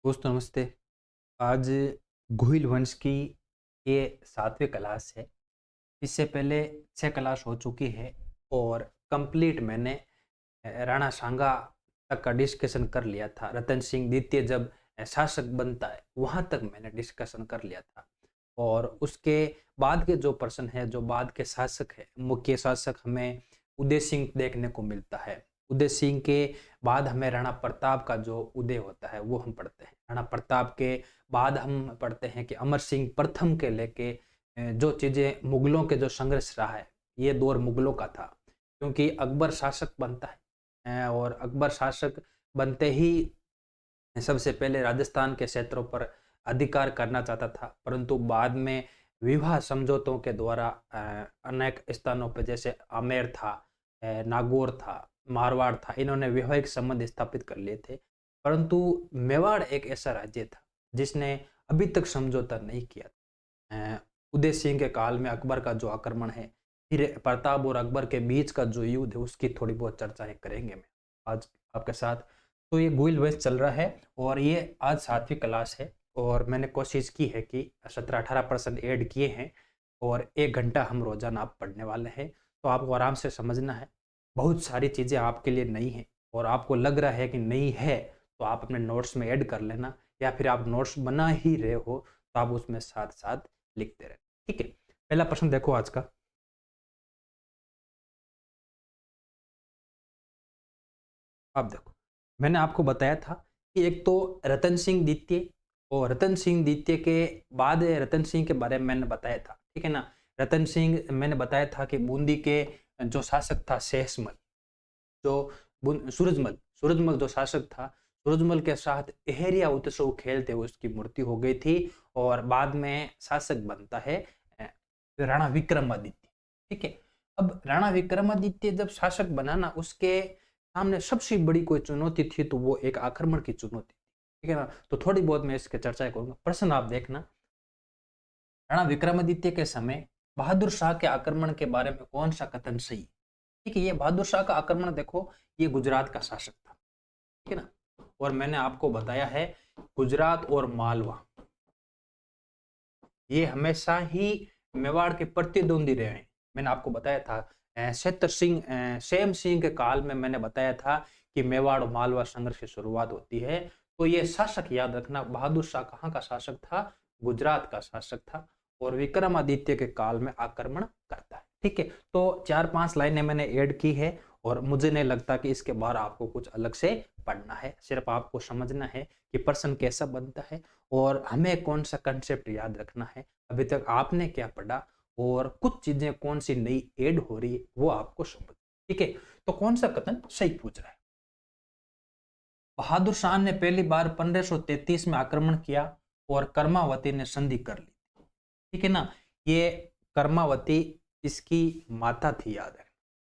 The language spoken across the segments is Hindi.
दोस्तों नमस्ते। आज गुहिल वंश की ये 7वीं क्लास है। इससे पहले 6 क्लास हो चुकी है और कंप्लीट मैंने राणा सांगा तक का डिस्कशन कर लिया था। रतन सिंह द्वितीय जब शासक बनता है, वहाँ तक मैंने डिस्कशन कर लिया था। और उसके बाद के जो प्रश्न है, जो बाद के शासक है, मुख्य शासक हमें उदय सिंह देखने को मिलता है। उदय सिंह के बाद हमें राणा प्रताप का जो उदय होता है, वो हम पढ़ते हैं। राणा प्रताप के बाद हम पढ़ते हैं कि अमर सिंह प्रथम के लेके जो चीज़ें मुगलों के जो संघर्ष रहा है, ये दौर मुगलों का था। क्योंकि अकबर शासक बनता है और अकबर शासक बनते ही सबसे पहले राजस्थान के क्षेत्रों पर अधिकार करना चाहता था, परंतु बाद में विवाह समझौतों के द्वारा अनेक स्थानों पे जैसे आमेर था, नागौर था, मारवाड़ था, इन्होंने वैवाहिक संबंध स्थापित कर लिए थे। परंतु मेवाड़ एक ऐसा राज्य था जिसने अभी तक समझौता नहीं किया। उदय सिंह के काल में अकबर का जो आक्रमण है, फिर प्रताप और अकबर के बीच का जो युद्ध है, उसकी थोड़ी बहुत चर्चाएं करेंगे मैं आज आपके साथ। तो ये गुइल वंश चल रहा है और ये आज 7वीं क्लास है और मैंने कोशिश की है कि 17-18% ऐड किए हैं और 1 घंटा हम रोजाना आप पढ़ने वाले हैं। तो आपको आराम से समझना है। बहुत सारी चीज़ें आपके लिए नई हैं और आपको लग रहा है कि नई है, तो आप अपने नोट्स में ऐड कर लेना, या फिर आप नोट्स बना ही रहे हो तो आप उसमें साथ-साथ लिखते रहें। ठीक है? पहला प्रश्न देखो आज का। अब देखो, मैंने आपको बताया था कि एक तो रतन सिंह द्वितीय, और रतन सिंह द्वितीय के बाद रतन सिंह के बारे में मैंने बताया था, ठीक है ना? रतन सिंह मैंने बताया था कि बूंदी के जो शासक था शेषमल, जो सूरजमल सूरजमल जो शासक था, सूरजमल के साथ एहरिया उत्सव खेलते हुए उसकी मृत्यु हो गई थी और बाद में शासक बनता है अ, राणा विक्रमादित्य। ठीक है? अब राणा विक्रमादित्य जब शासक बना ना, उसके सामने सबसे बड़ी कोई चुनौती थी तो वो एक आक्रमण की चुनौती थी। ठीक है ना? तो थोड़ी बहुत मैं इसकी चर्चा करूंगा। प्रश्न आप देखना, राणा विक्रमादित्य के समय बहादुर शाह के आक्रमण के बारे में कौन सा कथन सही है? ठीक है, ये बहादुर शाह का आक्रमण देखो, ये गुजरात का शासक था, ठीक है ना? और मैंने आपको बताया है, गुजरात और मालवा ये हमेशा ही मेवाड़ के प्रतिद्वंदी रहे हैं। मैंने आपको बताया था, सेम सिंह के काल में मैंने बताया था कि मेवाड़ और मालवा संघर्ष की शुरुआत होती है। तो ये शासक याद रखना, बहादुर शाह कहाँ का शासक था? गुजरात का शासक था और विक्रमादित्य के काल में आक्रमण करता है। ठीक है, तो 4-5 लाइनें मैंने ऐड की है और मुझे नहीं लगता कि इसके बाहर आपको कुछ अलग से पढ़ना है। सिर्फ आपको समझना है कि प्रश्न कैसा बनता है और हमें कौन सा कंसेप्ट याद रखना है, अभी तक आपने क्या पढ़ा और कुछ चीजें कौन सी नई ऐड हो रही है वो आपको समझ। ठीक है, तो कौन सा कथन सही पूछ रहा है? बहादुर शाह ने पहली बार 1533 में आक्रमण किया और कर्मावती ने संधि कर ली। ठीक है ना? ये कर्मावती इसकी माता थी, याद है।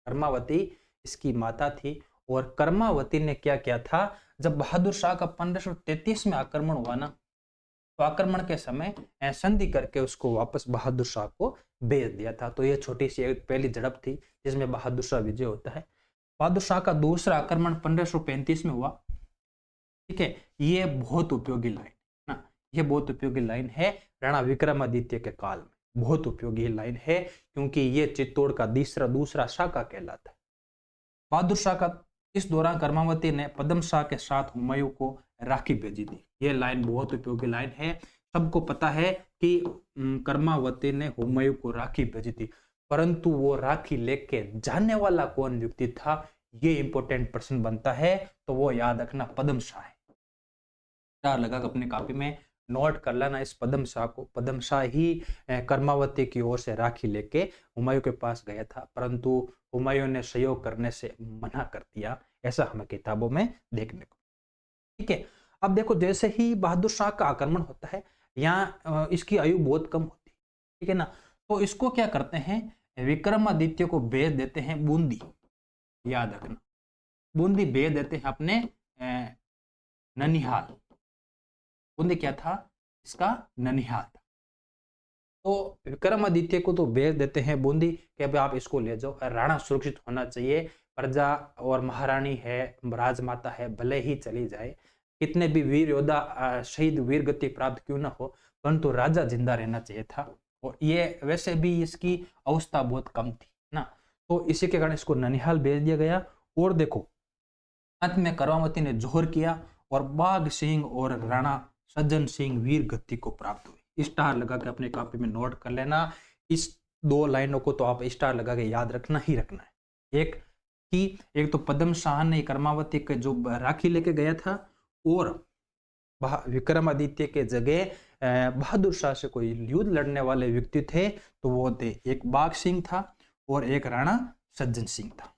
कर्मावती इसकी माता थी और कर्मावती ने क्या किया था, जब बहादुर शाह का 1533 में आक्रमण हुआ ना, तो आक्रमण के समय संधि करके उसको वापस बहादुर शाह को भेज दिया था। तो ये छोटी सी एक पहली झड़प थी जिसमें बहादुर शाह विजय होता है। बहादुर शाह का दूसरा आक्रमण 1535 में हुआ। ठीक है, ये बहुत उपयोगी लाइन ना, ये बहुत उपयोगी लाइन है। राणा विक्रमादित्य के काल में बहुत उपयोगी लाइन है, क्योंकि ये चित्तौड़ का दूसरा दूसरा शाखा कहलाता है। बहादुर शाह का इस दौरान कर्मावती ने पदम शाह के साथ हुमायूं को राखी भेजी थी। ये लाइन बहुत उपयोगी लाइन है। सबको पता है कि कर्मावती ने हुमायूं को राखी भेजी थी, परंतु वो राखी लेके जाने वाला कौन व्यक्ति था, ये इंपॉर्टेंट प्रश्न बनता है। तो वो याद रखना, पदम शाह है। स्टार लगा के अपनी कॉपी में नोट कर लेना इस पदम शाह को। पदम शाह ही कर्मावती की ओर से राखी लेके हुमायूं के पास गया था, परंतु हुमायूं ने सहयोग करने से मना कर दिया। ऐसा हमें किताबों में देखने को। ठीक है, अब देखो, जैसे ही बहादुर शाह का आक्रमण होता है, यहाँ इसकी आयु बहुत कम होती है। ठीक है ना? तो इसको क्या करते हैं, विक्रमादित्य को भेज देते हैं बूंदी। याद रखना, बूंदी भेज देते हैं अपने ननिहाल। बूंदी क्या था इसका? ननिहाल था। तो विक्रमादित्य को तो भेज देते हैं बूंदी कि अब आप इसको ले जाओ, राणा सुरक्षित होना चाहिए। प्रजा और महारानी है, राजमाता है, भले ही चली जाए, कितने भी वीर योद्धा शहीद वीर गति प्राप्त क्यों ना हो, परंतु राजा जिंदा रहना चाहिए था। और ये वैसे भी इसकी अवस्था बहुत कम थी ना, तो इसी के कारण इसको ननिहाल भेज दिया गया। और देखो अंत में कर्मावती ने जोहर किया और बाघ सिंह और राणा सज्जन सिंह वीर गति को प्राप्त हुई। स्टार लगा के अपने कॉपी में नोट कर लेना। इस 2 लाइनों को तो आप स्टार लगा के याद रखना ही रखना है। एक तो पद्म शाह ने कर्मावती के जो राखी लेके गया था, और विक्रमादित्य के जगह बहादुर शाह से कोई युद्ध लड़ने वाले व्यक्ति थे, तो वो थे एक बाघ सिंह था और एक राणा सज्जन सिंह था।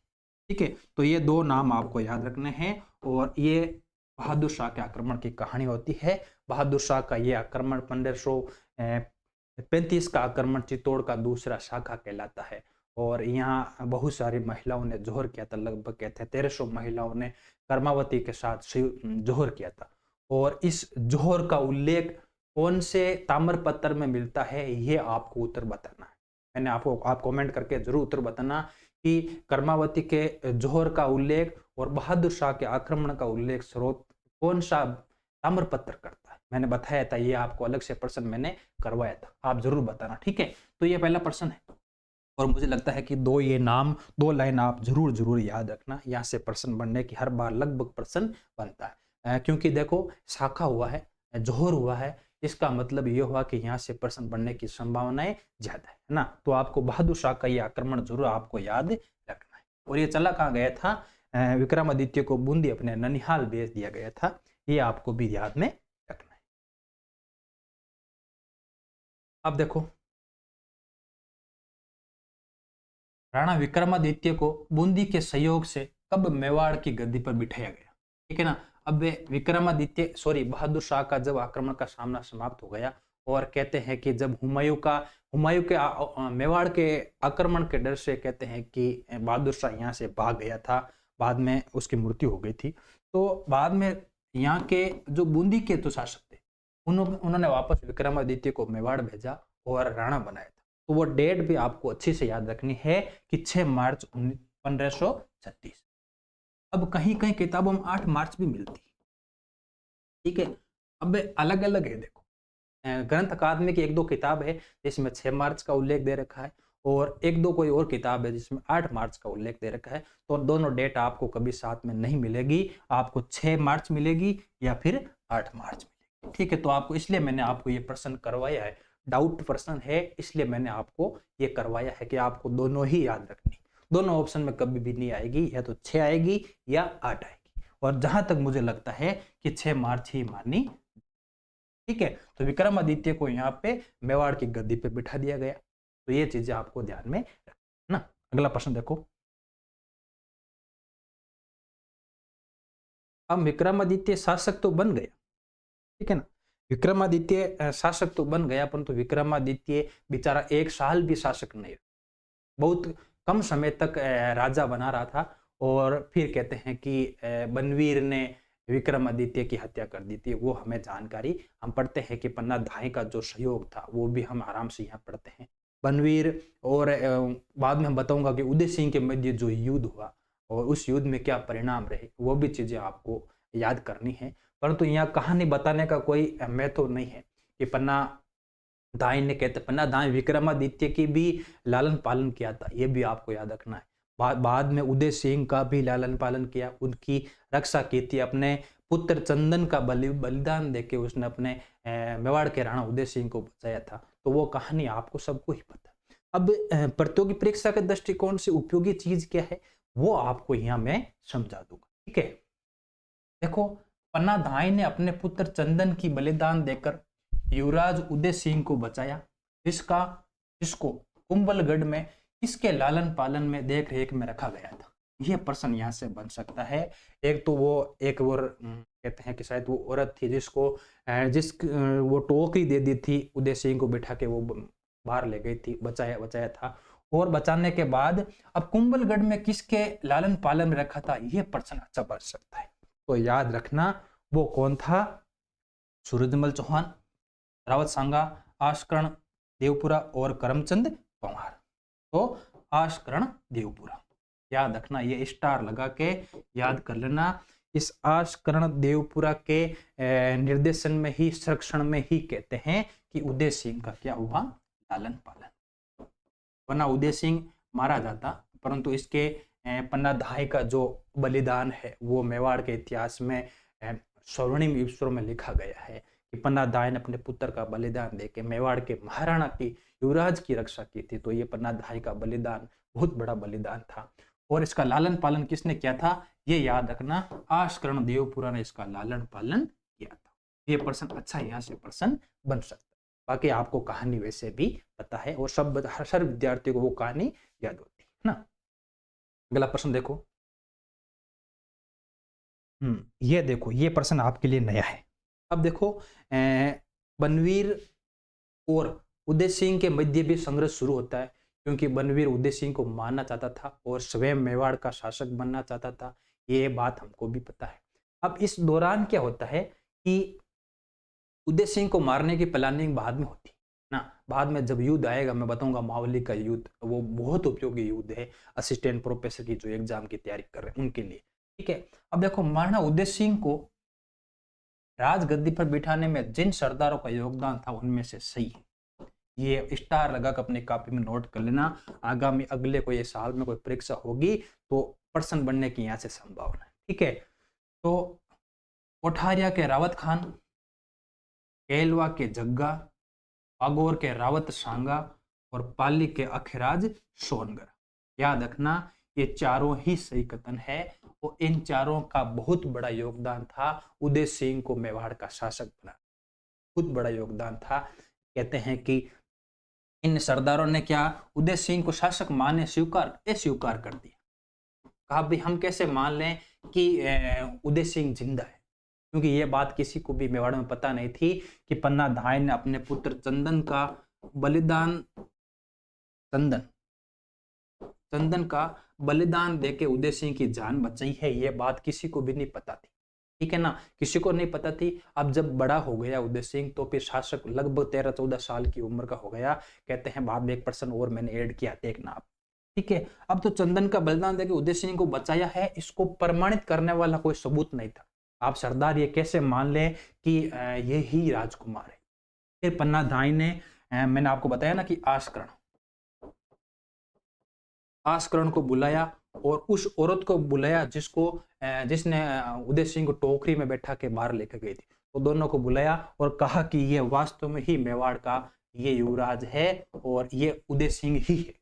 ठीक है, तो ये 2 नाम आपको याद रखने हैं। और ये बहादुर शाह के आक्रमण की कहानी होती है। बहादुर शाह का ये आक्रमण 1535 का आक्रमण चित्तौड़ का दूसरा शाखा कहलाता है। और यहाँ बहुत सारी महिलाओं ने जोहर किया था, लगभग कहते हैं 1300 महिलाओं ने कर्मावती के साथ जोहर किया था। और इस जोहर का उल्लेख कौन से ताम्रपत्र में मिलता है, ये आपको उत्तर बताना है। मैंने आप कमेंट करके जरूर उत्तर बताना कि कर्मावती के जोहर का उल्लेख और बहादुर शाह के आक्रमण का उल्लेख स्रोत कौन सा ताम्रपत्र करता है। मैंने बताया था, ये आपको अलग से प्रश्न मैंने करवाया था, आप जरूर बताना। ठीक है, तो ये पहला प्रश्न है। और मुझे लगता है कि 2 लाइन आप जरूर याद रखना, यहाँ से प्रश्न बनने की हर बार लगभग प्रश्न बनता है। क्योंकि देखो शाखा हुआ है, जोहर हुआ है, इसका मतलब ये हुआ कि यहाँ से प्रश्न बनने की संभावनाएं ज्यादा है ना। तो आपको बहादुर शाह का ये आक्रमण जरूर आपको याद रखना है। और ये चला कहाँ गया था, विक्रमादित्य को बूंदी अपने ननिहाल भेज दिया गया था, ये आपको भी याद में रखना है। अब देखो राणा विक्रमादित्य को बूंदी के सहयोग से कब मेवाड़ की गद्दी पर बिठाया गया। ठीक है ना। अब बहादुर शाह का जब आक्रमण का सामना समाप्त हो गया, और कहते हैं कि जब हुमायूं के मेवाड़ के आक्रमण के डर से कहते हैं कि बहादुर शाह यहाँ से भाग गया था, बाद में उसकी मृत्यु हो गई थी। तो बाद में यहाँ के जो बूंदी के तो शासक थे, उन्होंने वापस विक्रमादित्य को मेवाड़ भेजा और राणा बनाया था। तो वो डेट भी आपको अच्छी से याद रखनी है कि 6 मार्च 1536। अब कहीं कहीं किताबों में 8 मार्च भी मिलती है। ठीक है, अब अलग अलग है। देखो ग्रंथ अकादमी की 1-2 किताब है जिसमें 6 मार्च का उल्लेख दे रखा है, और 1-2 कोई और किताब है जिसमें 8 मार्च का उल्लेख दे रखा है। तो दोनों डेट आपको कभी साथ में नहीं मिलेगी, आपको 6 मार्च मिलेगी या फिर 8 मार्च मिलेगी। ठीक है, तो आपको इसलिए मैंने आपको ये प्रश्न करवाया है, डाउट प्रश्न है, इसलिए मैंने आपको ये करवाया है कि आपको दोनों ही याद रखनी। दोनों ऑप्शन में कभी भी नहीं आएगी, या तो 6 आएगी या 8 आएगी। और जहां तक मुझे लगता है कि 6 मार्च ही मानी। ठीक है, तो विक्रमादित्य को यहाँ पे मेवाड़ की गद्दी पे बिठा दिया गया। तो ये चीजें आपको ध्यान में रखना। अगला प्रश्न देखो, अब विक्रमादित्य शासक तो बन गया, ठीक है ना। विक्रमादित्य शासक तो बन गया, परंतु विक्रमादित्य बेचारा 1 साल भी शासक नहीं, बहुत कम समय तक राजा बना रहा था। और फिर कहते हैं कि बनवीर ने विक्रमादित्य की हत्या कर दी थी। वो हमें जानकारी हम पढ़ते हैं कि पन्ना धाई का जो सहयोग था वो भी हम आराम से यहाँ पढ़ते हैं। बनवीर और बाद में हम बताऊंगा कि उदय सिंह के मध्य जो युद्ध हुआ और उस युद्ध में क्या परिणाम रहे, वो भी चीजें आपको याद करनी है। परंतु यहाँ कहानी बताने का कोई महत्व नहीं है कि पन्ना दाई ने कहते पन्ना दाई विक्रमादित्य की भी लालन पालन किया था, ये भी आपको याद रखना है। बाद में उदय सिंह का भी लालन पालन किया, उनकी रक्षा की थी। अपने पुत्र चंदन का बलिदान देके उसने अपने मेवाड़ के राणा उदय सिंह को बचाया था। तो वो कहानी आपको सबको ही पता है। अब प्रतियोगी परीक्षा के दृष्टिकोण से उपयोगी चीज क्या है वो आपको यहाँ मैं समझा दूंगा। ठीक है, देखो पन्ना धाई ने अपने पुत्र चंदन की बलिदान देकर युवराज उदय सिंह को बचाया, जिसको कुंभलगढ़ में किसके लालन पालन में देख रेख में रखा गया था। यह प्रश्न यहाँ से बन सकता है। एक तो वो कहते हैं कि शायद वो औरत थी जिसको वो टोकरी दे दी थी, उदय सिंह को बिठा के वो बाहर ले गई थी, बचाया था। और बचाने के बाद अब कुंभलगढ़ में किसके लालन पालन में रखा था, यह प्रश्न अच्छा बन सकता है। तो याद रखना वो कौन था, सूरजमल चौहान, रावत सांगा, आशकर्ण देवपुरा और करमचंद पंवार। तो आशकर्ण देवपुरा याद रखना, ये स्टार लगा के याद कर लेना। इस आशकरण देवपुरा के निर्देशन में ही, संरक्षण में ही कहते हैं कि उदय सिंह का क्या हुआ, लालन पालन। वरना उदय सिंह मारा जाता, परंतु इसके पन्ना धाय का जो बलिदान है वो मेवाड़ के इतिहास में स्वर्णिम ईश्वरों में लिखा गया है कि पन्ना धाय ने अपने पुत्र का बलिदान देके मेवाड़ के महाराणा की, युवराज की रक्षा की थी। तो ये पन्ना धाय का बलिदान बहुत बड़ा बलिदान था। और इसका लालन पालन किसने किया था, ये याद रखना, आशकरण देवपुरा ने इसका लालन पालन किया था। ये प्रश्न अच्छा यहाँ से प्रश्न बन सकता है। बाकी आपको कहानी वैसे भी पता है और सब हर विद्यार्थी को वो कहानी याद होती है ना। अगला प्रश्न देखो, ये देखो, ये प्रश्न आपके लिए नया है। अब देखो, बनवीर और उदय सिंह के मध्य भी संघर्ष शुरू होता है, क्योंकि बनवीर उदय सिंह को मारना चाहता था और स्वयं मेवाड़ का शासक बनना चाहता था। ये बात हमको भी पता है। अब इस दौरान क्या होता है कि उदय सिंह को मारने की प्लानिंग बाद में होती ना, बाद में जब युद्ध आएगा मैं बताऊंगा, मावली का युद्ध, वो बहुत उपयोगी युद्ध है असिस्टेंट प्रोफेसर की जो एग्जाम की तैयारी कर रहे हैं उनके लिए। ठीक है, अब देखो, महाराणा उदय सिंह को राजगद्दी पर बिठाने में जिन सरदारों का योगदान था उनमें से सही है, ये स्टार लगा कर अपनी कॉपी में नोट कर लेना। आगामी अगले कोई साल में कोई परीक्षा होगी तो प्रश्न बनने की यहाँ से संभावना है। ठीक है, तो कोठारिया के रावत खान, केलवा के जग्गा, पागोर के रावत सांगा और पाली के अखिराज सोनगर। याद रखना, ये चारों ही सही कथन है और इन चारों का बहुत बड़ा योगदान था उदय सिंह को मेवाड़ का शासक बना, बहुत बड़ा योगदान था। कहते हैं कि इन सरदारों ने क्या उदय सिंह को शासक माने स्वीकार कर दिया। कहा भाई हम कैसे मान लें कि उदय सिंह जिंदा है, क्योंकि ये बात किसी को भी मेवाड़ में पता नहीं थी कि पन्ना धाय ने अपने पुत्र चंदन का बलिदान, चंदन का बलिदान देके उदय सिंह की जान बचाई है। ये बात किसी को भी नहीं पता थी। ठीक है ना, किसी को नहीं पता थी। अब जब बड़ा हो गया उदय सिंह तो फिर शासक लगभग 13-14 साल की उम्र का हो गया। कहते हैं बाद में एक पर्सन और मैंने ऐड किया, देखना आप। ठीक है, अब तो चंदन का बलिदान देके उदय सिंह को बचाया है, इसको प्रमाणित करने वाला कोई सबूत नहीं था। आप सरदार ये कैसे मान लें कि ये ही राजकुमार है। फिर पन्ना धाय ने, मैंने आपको बताया ना कि आशकरण को बुलाया और उस औरत को बुलाया जिसने उदय सिंह को टोकरी में बैठा के बाहर लेकर गई थी। तो दोनों को बुलाया और कहा कि ये वास्तव में ही मेवाड़ का ये युवराज है और ये उदय सिंह ही है,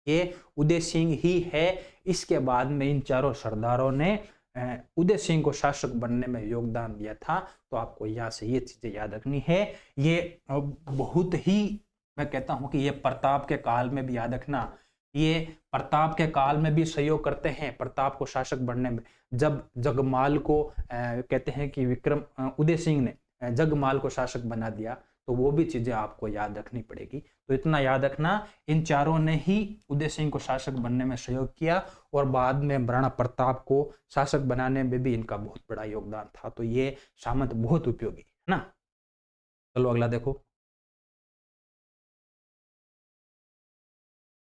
ये उदय सिंह ही है। इसके बाद में इन चारों सरदारों ने उदय सिंह को शासक बनने में योगदान दिया था। तो आपको यहाँ से ये चीजें याद रखनी है। ये बहुत ही, मैं कहता हूं कि ये प्रताप के काल में भी याद रखना, ये प्रताप के काल में भी सहयोग करते हैं प्रताप को शासक बनने में। जब जगमाल को कहते हैं कि उदय सिंह ने जगमाल को शासक बना दिया, तो वो भी चीजें आपको याद रखनी पड़ेगी। तो इतना याद रखना, इन चारों ने ही उदय सिंह को शासक बनने में सहयोग किया और बाद में महाराणा प्रताप को शासक बनाने में भी इनका बहुत बड़ा योगदान था। तो ये सामंत बहुत उपयोगी है ना। चलो अगला देखो,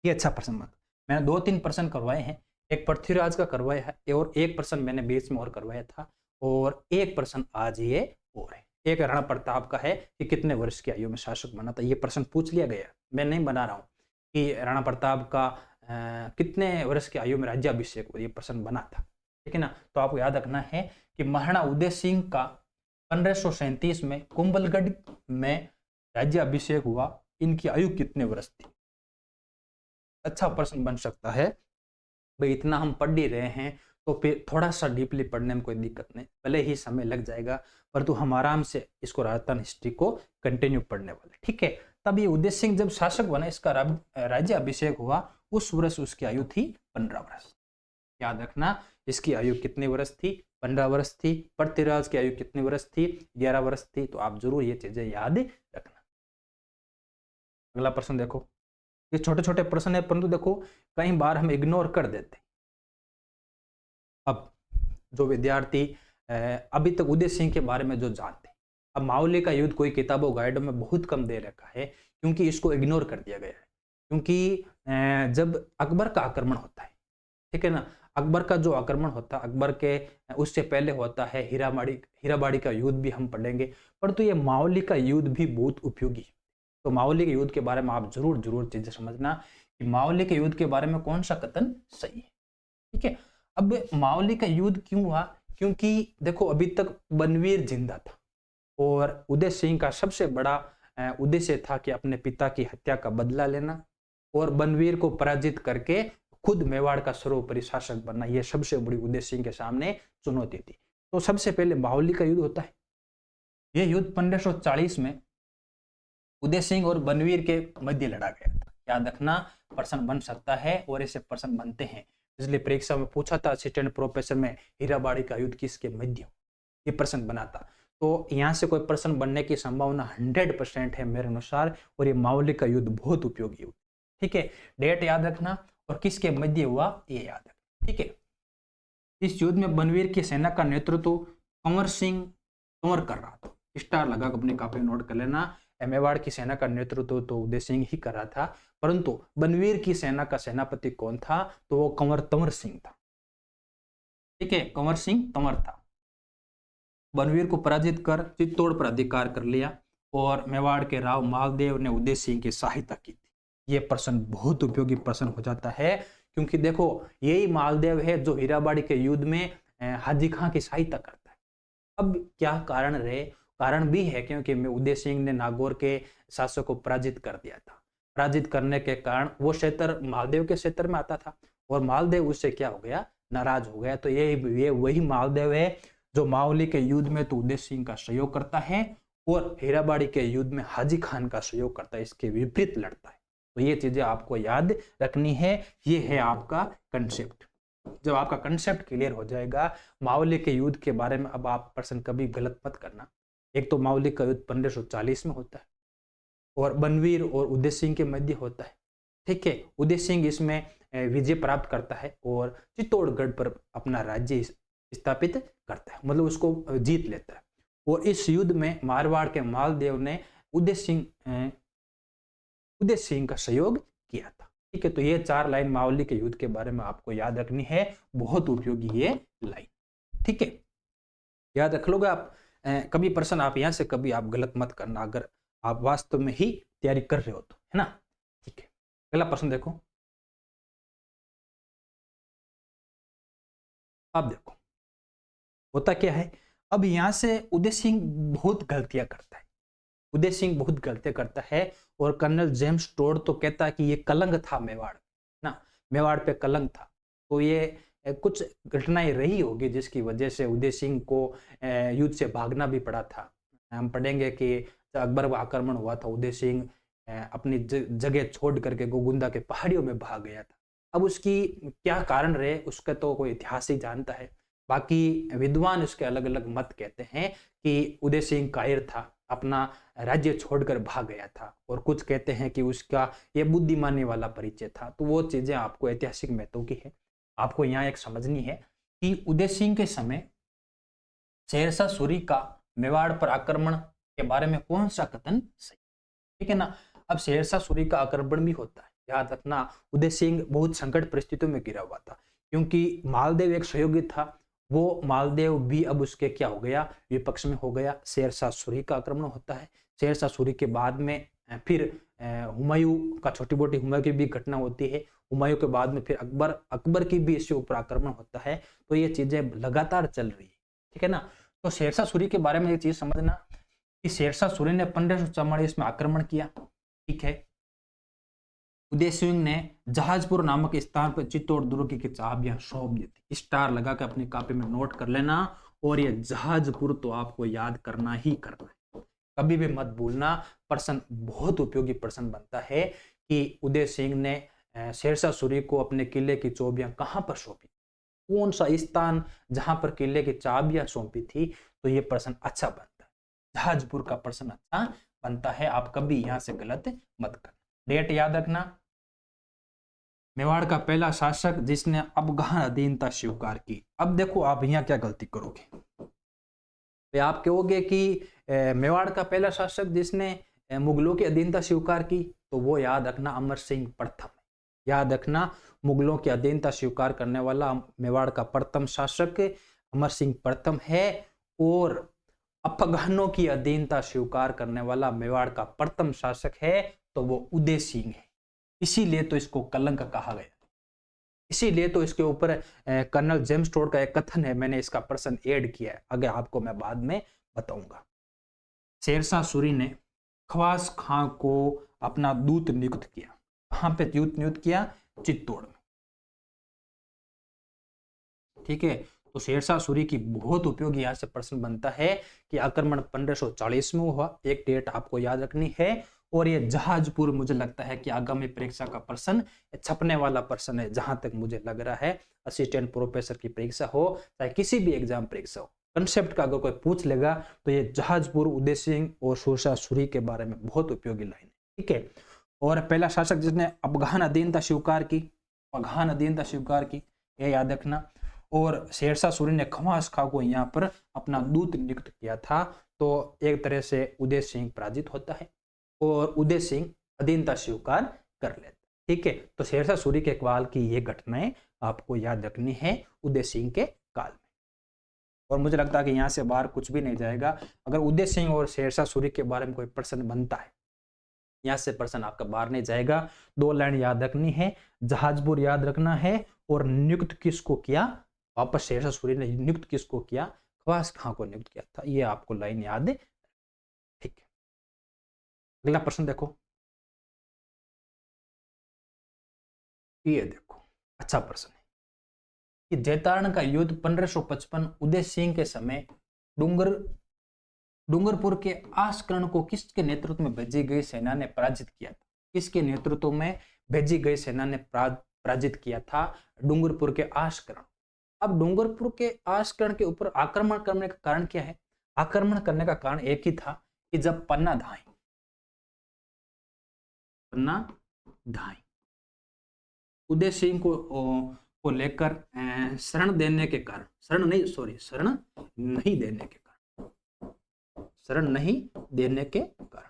ये अच्छा प्रश्न मैंने 2-3 प्रश्न करवाए हैं। एक पृथ्वीराज का करवाया है और एक प्रश्न मैंने बीच में और करवाया था, और एक प्रश्न आज ये और है। एक राणा प्रताप का है कि कितने वर्ष की आयु में शासक बना था। ये प्रश्न पूछ लिया गया, मैं नहीं बना रहा हूँ कि राणा प्रताप का कितने वर्ष की आयु में राज्याभिषेक हुआ, ये प्रश्न बना था। ठीक है ना, तो आपको याद रखना है कि महाराणा उदय सिंह का 1537 में कुंभलगढ़ में राज्याभिषेक हुआ। इनकी आयु कितने वर्ष थी, अच्छा प्रश्न बन सकता है। भाई इतना हम पढ़ ही रहे हैं तो फिर थोड़ा सा डीपली पढ़ने में कोई दिक्कत नहीं, भले ही समय लग जाएगा, परंतु हम आराम से इसको राजस्थान हिस्ट्री को कंटिन्यू पढ़ने वाले। ठीक है, तब ये उदय सिंह जब शासक बना, इसका राज्य अभिषेक हुआ, उस वर्ष उसकी आयु थी 15 वर्ष। याद रखना, इसकी आयु कितनी वर्ष थी, 15 वर्ष थी। पृथ्वीराज की आयु कितनी वर्ष थी, 11 वर्ष थी। तो आप जरूर ये चीजें याद रखना। अगला प्रश्न देखो, ये छोटे छोटे प्रश्न है परंतु देखो कई बार हम इग्नोर कर देते। अब जो विद्यार्थी अभी तक उदय सिंह के बारे में जो जानते, अब मावली का युद्ध कोई किताबों गाइडों में बहुत कम दे रखा है, क्योंकि इसको इग्नोर कर दिया गया है। क्योंकि जब अकबर का आक्रमण होता है, ठीक है ना। अकबर का जो आक्रमण होता अकबर के उससे पहले होता है हीराबाड़ी का युद्ध भी हम पढ़ेंगे, परंतु ये मावली का युद्ध भी बहुत उपयोगी है। तो मावली के युद्ध के बारे में आप जरूर जरूर चीजें समझना कि मावली के युद्ध के बारे में कौन सा कथन सही है। ठीक है, अब मावली का युद्ध क्यों हुआ, क्योंकि देखो अभी तक बनवीर जिंदा था और उदय सिंह का सबसे बड़ा उद्देश्य था कि अपने पिता की हत्या का बदला लेना और बनवीर को पराजित करके खुद मेवाड़ का सर्वोपरि शासक बनना। यह सबसे बड़ी उदय सिंह के सामने चुनौती थी। तो सबसे पहले मावली का युद्ध होता है। यह युद्ध 1540 में उदय सिंह और बनवीर के मध्य लड़ा गया था। याद रखना, प्रश्न बन सकता है और ऐसे प्रश्न बनते हैं। इसलिए परीक्षा में पूछा था असिस्टेंट प्रोफेसर में हीराबाड़ी का युद्ध किसके मध्य, ये प्रश्न बना था। तो यहां से कोई प्रश्न बनने की संभावना 100% है मेरे अनुसार, और ये मावली का युद्ध बहुत उपयोगी हुआ। ठीक है, डेट याद रखना और किसके मध्य हुआ ये याद रखना। ठीक है, इस युद्ध में बनवीर की सेना का नेतृत्व कंवर सिंह कंवर कर रहा था। स्टार लगा अपने कापी नोट कर लेना। मेवाड़ की सेना का नेतृत्व तो उदय सिंह ही कर रहा था, परंतु बनवीर की सेना का सेनापति कौन था, तो वो कंवर सिंह था। ठीक है, कंवर सिंह कंवर था। बनवीर को पराजित कर चित्तौड़ पर अधिकार कर लिया और मेवाड़ के राव मालदेव ने उदय सिंह की सहायता की थी। यह प्रश्न बहुत उपयोगी प्रश्न हो जाता है, क्योंकि देखो यही मालदेव है जो हीराबाड़ी के युद्ध में हाजी खां की सहायता करता है। अब क्या कारण रहे, कारण भी है क्योंकि उदय सिंह ने नागौर के शासक को पराजित कर दिया था। पराजित करने के कारण वो क्षेत्र मालदेव के क्षेत्र में आता था और मालदेव उससे क्या हो गया, नाराज हो गया। तो ये वही मालदेव है जो मावली के युद्ध में तो उदय सिंह का सहयोग करता है और हीराबाड़ी के युद्ध में हाजी खान का सहयोग करता है, इसके विपरीत लड़ता है। तो ये चीजें आपको याद रखनी है। ये है आपका कंसेप्ट। जब आपका कंसेप्ट क्लियर हो जाएगा मावली के युद्ध के बारे में, अब आप प्रश्न कभी गलत मत करना। एक तो मावली का युद्ध 1540 में होता है और बनवीर और उदय सिंह के मध्य होता है। ठीक है, उदय सिंह इसमें विजय प्राप्त करता है और चित्तौड़गढ़ पर अपना राज्य स्थापित करता है, मतलब उसको जीत लेता है। और इस युद्ध में मारवाड़ के मालदेव ने उदय सिंह का सहयोग किया था। ठीक है, तो ये 4 लाइन मावली के युद्ध के बारे में आपको याद रखनी है, बहुत उपयोगी ये लाइन। ठीक है, याद रख लोगे आप। कभी प्रश्न आप यहां से कभी आप गलत मत करना अगर आप वास्तव में ही तैयारी कर रहे हो तो, है ना। ठीक है, अगला प्रश्न देखो। आप देखो होता क्या है। अब यहां से उदय सिंह बहुत गलतियां करता है। उदय सिंह बहुत गलतियां करता है और कर्नल जेम्स टोड तो कहता है कि ये कलंक था मेवाड़ ना, मेवाड़ पे कलंक था। तो ये कुछ घटनाएं रही होगी जिसकी वजह से उदय सिंह को युद्ध से भागना भी पड़ा था। हम पढ़ेंगे कि जब अकबर का आक्रमण हुआ था उदय सिंह अपनी जगह छोड़ करके गोगुंदा के पहाड़ियों में भाग गया था। अब उसकी क्या कारण रहे उसका तो कोई इतिहास ही जानता है। बाकी विद्वान इसके अलग अलग मत कहते हैं कि उदय सिंह कायर था, अपना राज्य छोड़कर भाग गया था, और कुछ कहते हैं कि उसका ये बुद्धिमानी वाला परिचय था। तो वो चीजें आपको ऐतिहासिक महत्व की है। आपको यहाँ एक समझनी है कि उदय सिंह के समय शेरशाह सूरी का मेवाड़ पर आक्रमण के बारे में कौन सा कथन सही, ठीक है ना। अब शेरशाह सूरी का आक्रमण भी होता है, याद रखना। उदय सिंह बहुत संकट परिस्थितियों में गिरा हुआ था क्योंकि मालदेव एक सहयोगी था, वो मालदेव भी अब उसके क्या हो गया, विपक्ष में हो गया। शेरशाह सूरी का आक्रमण होता है। शेरशाह सूरी के बाद में फिर हुमायूं का, छोटी मोटी हुमायूं की भी घटना होती है। हुमायूं के बाद में फिर अकबर की भी इसके ऊपर आक्रमण होता है। तो ये चीजें लगातार चल रही है, ठीक है ना। तो शेरशाह सूरी के बारे में एक चीज समझना कि शेरशाह सूरी ने 1544 में आक्रमण किया, ठीक है। उदय सिंह ने जहाजपुर नामक स्थान पर चित्तौड़ दुर्ग की चाबियां सौंप दी थी। स्टार लगा के अपनी कॉपी में नोट कर लेना, और ये जहाजपुर तो आपको याद करना ही करना है, कभी भी मत भूलना। प्रश्न बहुत उपयोगी प्रश्न बनता है कि उदय सिंह ने शेरशाह सूरी को अपने किले की चाबियां कहां पर सौंपी, कौन सा स्थान जहां पर किले की चाबियां सौंपी थी। तो ये प्रश्न अच्छा बनता है, जहाजपुर का प्रश्न अच्छा बनता है। आप कभी यहां से गलत मत करना। डेट याद रखना, मेवाड़ का पहला शासक जिसने अफगान अधीनता स्वीकार की। अब देखो आप यहाँ क्या गलती करोगे, तो आप कहोगे कि मेवाड़ का पहला शासक जिसने मुगलों की अधीनता स्वीकार की, तो वो याद रखना अमर सिंह प्रथम। याद रखना, मुगलों की अधीनता स्वीकार करने वाला मेवाड़ का प्रथम शासक अमर सिंह प्रथम है, और अफगानों की अधीनता स्वीकार करने वाला मेवाड़ का प्रथम शासक है तो वो उदय सिंह है। इसीलिए तो इसको कलंक कहा गया, इसीलिए तो इसके ऊपर कर्नल जेम्स टोड का एक कथन है, मैंने इसका प्रश्न ऐड किया है, आगे आपको मैं बाद में बताऊंगा। शेरशाह सूरी ने खवास खां को अपना दूत नियुक्त किया। कहां पे दूत नियुक्त किया? चित्तौड़ में। ठीक है, तो शेरशाह सूरी की बहुत उपयोगी यहां से प्रश्न बनता है कि आक्रमण 1540 में हुआ, एक डेट आपको याद रखनी है, और ये जहाजपुर मुझे लगता है कि आगामी परीक्षा का प्रश्न छपने वाला प्रश्न है, जहां तक मुझे लग रहा है। असिस्टेंट प्रोफेसर की परीक्षा हो चाहे किसी भी एग्जाम परीक्षा हो, कंसेप्ट का अगर कोई पूछ लेगा तो ये जहाजपुर, उदय सिंह और शेरशाह सूरी के बारे में बहुत उपयोगी लाइन है। ठीक है, और पहला शासक जिसने अफगान अधीनता स्वीकार की, अफगान अधीनता स्वीकार की, यह याद रखना। और शेरशाह सूरी ने खवास खां को यहाँ पर अपना दूत नियुक्त किया था, तो एक तरह से उदय सिंह पराजित होता है और उदय सिंह अधीनता स्वीकार कर लेता है। ठीक है, तो शेरशाह सूरी के काल की ये घटनाएं आपको याद रखनी है उदय सिंह के काल में। और मुझे लगता है कि यहाँ से बाहर कुछ भी नहीं जाएगा। अगर उदय सिंह और शेरशाह सूरी के बारे में कोई प्रश्न बनता है, यहाँ से प्रश्न आपका बाहर नहीं जाएगा। दो लाइन याद रखनी है, जहाजपुर याद रखना है, और नियुक्त किसको किया, वापस शेरशाह सूरी ने नियुक्त किसको किया, खवास खां को नियुक्त किया था, ये आपको लाइन याद है। ठीक है, अगला प्रश्न देखो, ये देखो अच्छा प्रश्न है कि जैतारण का युद्ध 1555 उदय सिंह के समय डूंगरपुर के आस्करण को किसके नेतृत्व में भेजी गई सेना ने पराजित किया था? किसके नेतृत्व में भेजी गई सेना ने पराजित किया था डूंगरपुर के आस्करण? अब डूंगरपुर के आस्करण के ऊपर आक्रमण करने का कारण क्या है? आक्रमण करने का कारण एक ही था कि जब पन्ना धाई उदय सिंह को लेकर शरण देने के कारण, शरण नहीं देने के कारण,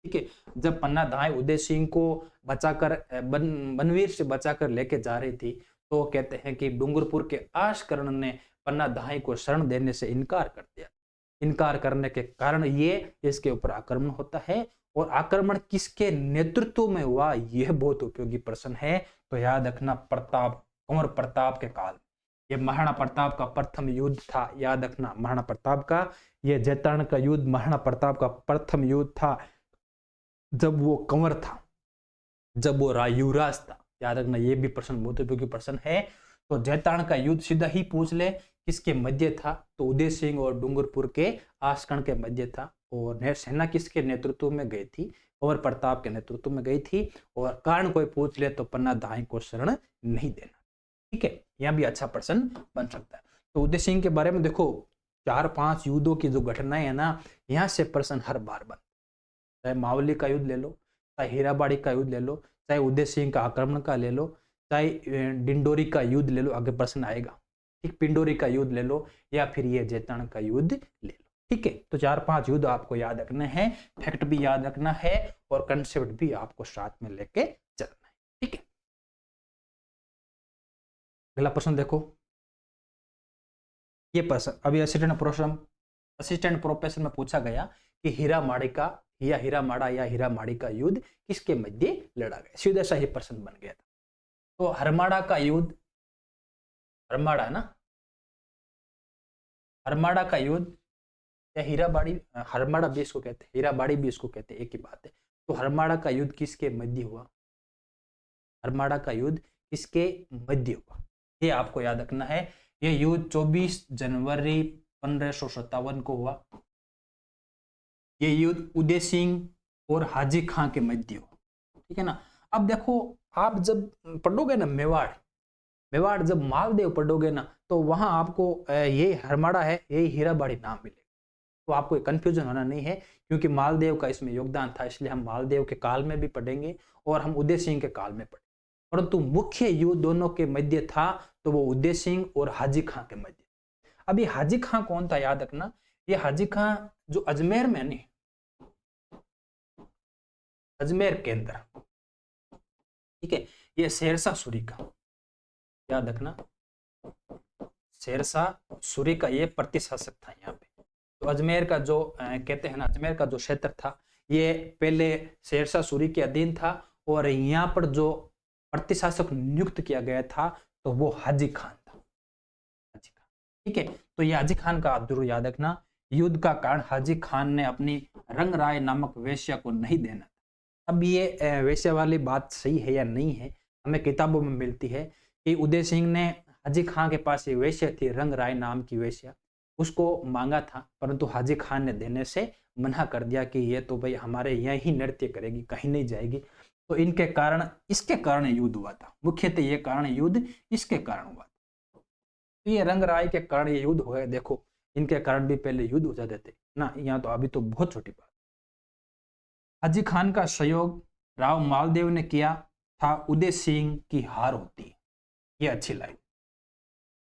ठीक है, जब पन्ना धाई उदय सिंह को बचाकर बनवीर से बचाकर लेके जा रही थी, तो कहते हैं कि डूंगरपुर के आस्करण ने पन्ना धाई को शरण देने से इनकार कर दिया। इनकार करने के कारण ये इसके ऊपर आक्रमण होता है, और आक्रमण किसके नेतृत्व में हुआ, यह बहुत उपयोगी प्रश्न है। तो याद रखना, कुंवर प्रताप के काल, ये महाराणा प्रताप का प्रथम युद्ध था। याद रखना, महाराणा प्रताप का ये जैतारण का युद्ध महाराणा प्रताप का प्रथम युद्ध था, जब वो कंवर था, जब वो युवराज था। याद रखना, ये भी प्रश्न बहुत उपयोगी प्रश्न है। तो जैतारण का युद्ध सीधा ही पूछ ले किसके मध्य था, तो उदय सिंह और डूंगरपुर के आस्करण के मध्य था। और सेना किसके नेतृत्व में गई थी? कुंवर प्रताप के नेतृत्व में गई थी। और कारण कोई पूछ ले तो पन्ना धाई को शरण नहीं देना। ठीक है, यहाँ भी अच्छा प्रश्न बन सकता है। तो उदय सिंह के बारे में देखो, 4-5 युद्धों की जो घटनाएं है ना, यहाँ से प्रश्न हर बार बन, चाहे मावली का युद्ध ले लो, चाहे हीराबाड़ी का युद्ध ले लो, चाहे उदय सिंह का आक्रमण का ले लो, चाहे डिंडोरी का युद्ध ले लो, आगे प्रश्न आएगा। ठीक, पिंडोरी का युद्ध ले लो, या फिर ये जैतारण का युद्ध ले लो। ठीक है, तो 4-5 युद्ध आपको याद रखने हैं, फैक्ट भी याद रखना है, और कंसेप्ट भी आपको साथ में लेके चलना है। ठीक है, अगला प्रश्न देखो, ये प्रश्न अभी असिस्टेंट प्रोफेसर में पूछा गया कि हीरामाड़ी का युद्ध किसके मध्य लड़ा गया? सीधा सा ही प्रश्न बन गया था। तो हरमाड़ा का युद्ध, हरमाड़ा का युद्ध या हीराबाड़ी, हरमाड़ा भी इसको कहते हैं, हीराबाड़ी भी इसको कहते हैं, एक ही बात है। तो हरमाड़ा का युद्ध किसके मध्य हुआ? हरमाड़ा का युद्ध किसके मध्य हुआ, ये आपको याद रखना है। ये युद्ध 24 जनवरी 1557 को हुआ। ये युद्ध उदय सिंह और हाजी खां के मध्य हुआ। ठीक है ना। अब देखो, आप जब पढ़ोगे ना मेवाड़ जब मालदेव पढ़ोगे ना, तो वहां आपको ये हरमाड़ा है, यही हीराबाड़ी नाम मिलेगा। तो आपको कंफ्यूजन होना नहीं है, क्योंकि मालदेव का इसमें योगदान था, इसलिए हम मालदेव के काल में भी पढ़ेंगे और हम उदय सिंह के काल में पढ़ेंगे। परंतु मुख्य युद्ध दोनों के मध्य था, तो वो उदय सिंह और हाजी खां के मध्य। अभी हाजी खां कौन था, याद रखना, ये हाजी खां जो अजमेर में नहीं, अजमेर केंद्र, ठीक है। ये शेरशाह सूरी का, याद रखना, शेरशाह सूरी का ये प्रतिशासक था यहाँ पे। तो अजमेर का जो कहते हैं ना, अजमेर का जो क्षेत्र था ये पहले शेरशाह सूरी के अधीन था, और यहाँ पर जो प्रतिशासक नियुक्त किया गया था तो वो हाजी खान था, हाजी खान। ठीक है, तो ये हाजी खान का आप जरूर याद रखना। युद्ध का कारण हाजी खान ने अपनी रंग राय नामक वेश्या को नहीं देना। अब ये वेश्या वाली बात सही है या नहीं है, हमें किताबों में मिलती है कि उदय सिंह ने हाजी खान के पास ये वेश्या थी, रंग राय नाम की वेश्या, उसको मांगा था, परंतु हाजी खान ने देने से मना कर दिया कि ये तो भाई हमारे यहाँ ही नृत्य करेगी, कहीं नहीं जाएगी। तो इनके कारण, इसके कारण युद्ध हुआ था, मुख्यतः ये कारण युद्ध इसके कारण हुआ था। तो ये रंग राय के कारण ये युद्ध हुआ है। देखो, इनके कारण भी पहले युद्ध हो जाते थे ना, यहाँ तो अभी तो बहुत छोटी बात। हाजी खान का सहयोग राव मालदेव ने किया था, उदय सिंह की हार होती है। ये अच्छी लाइन,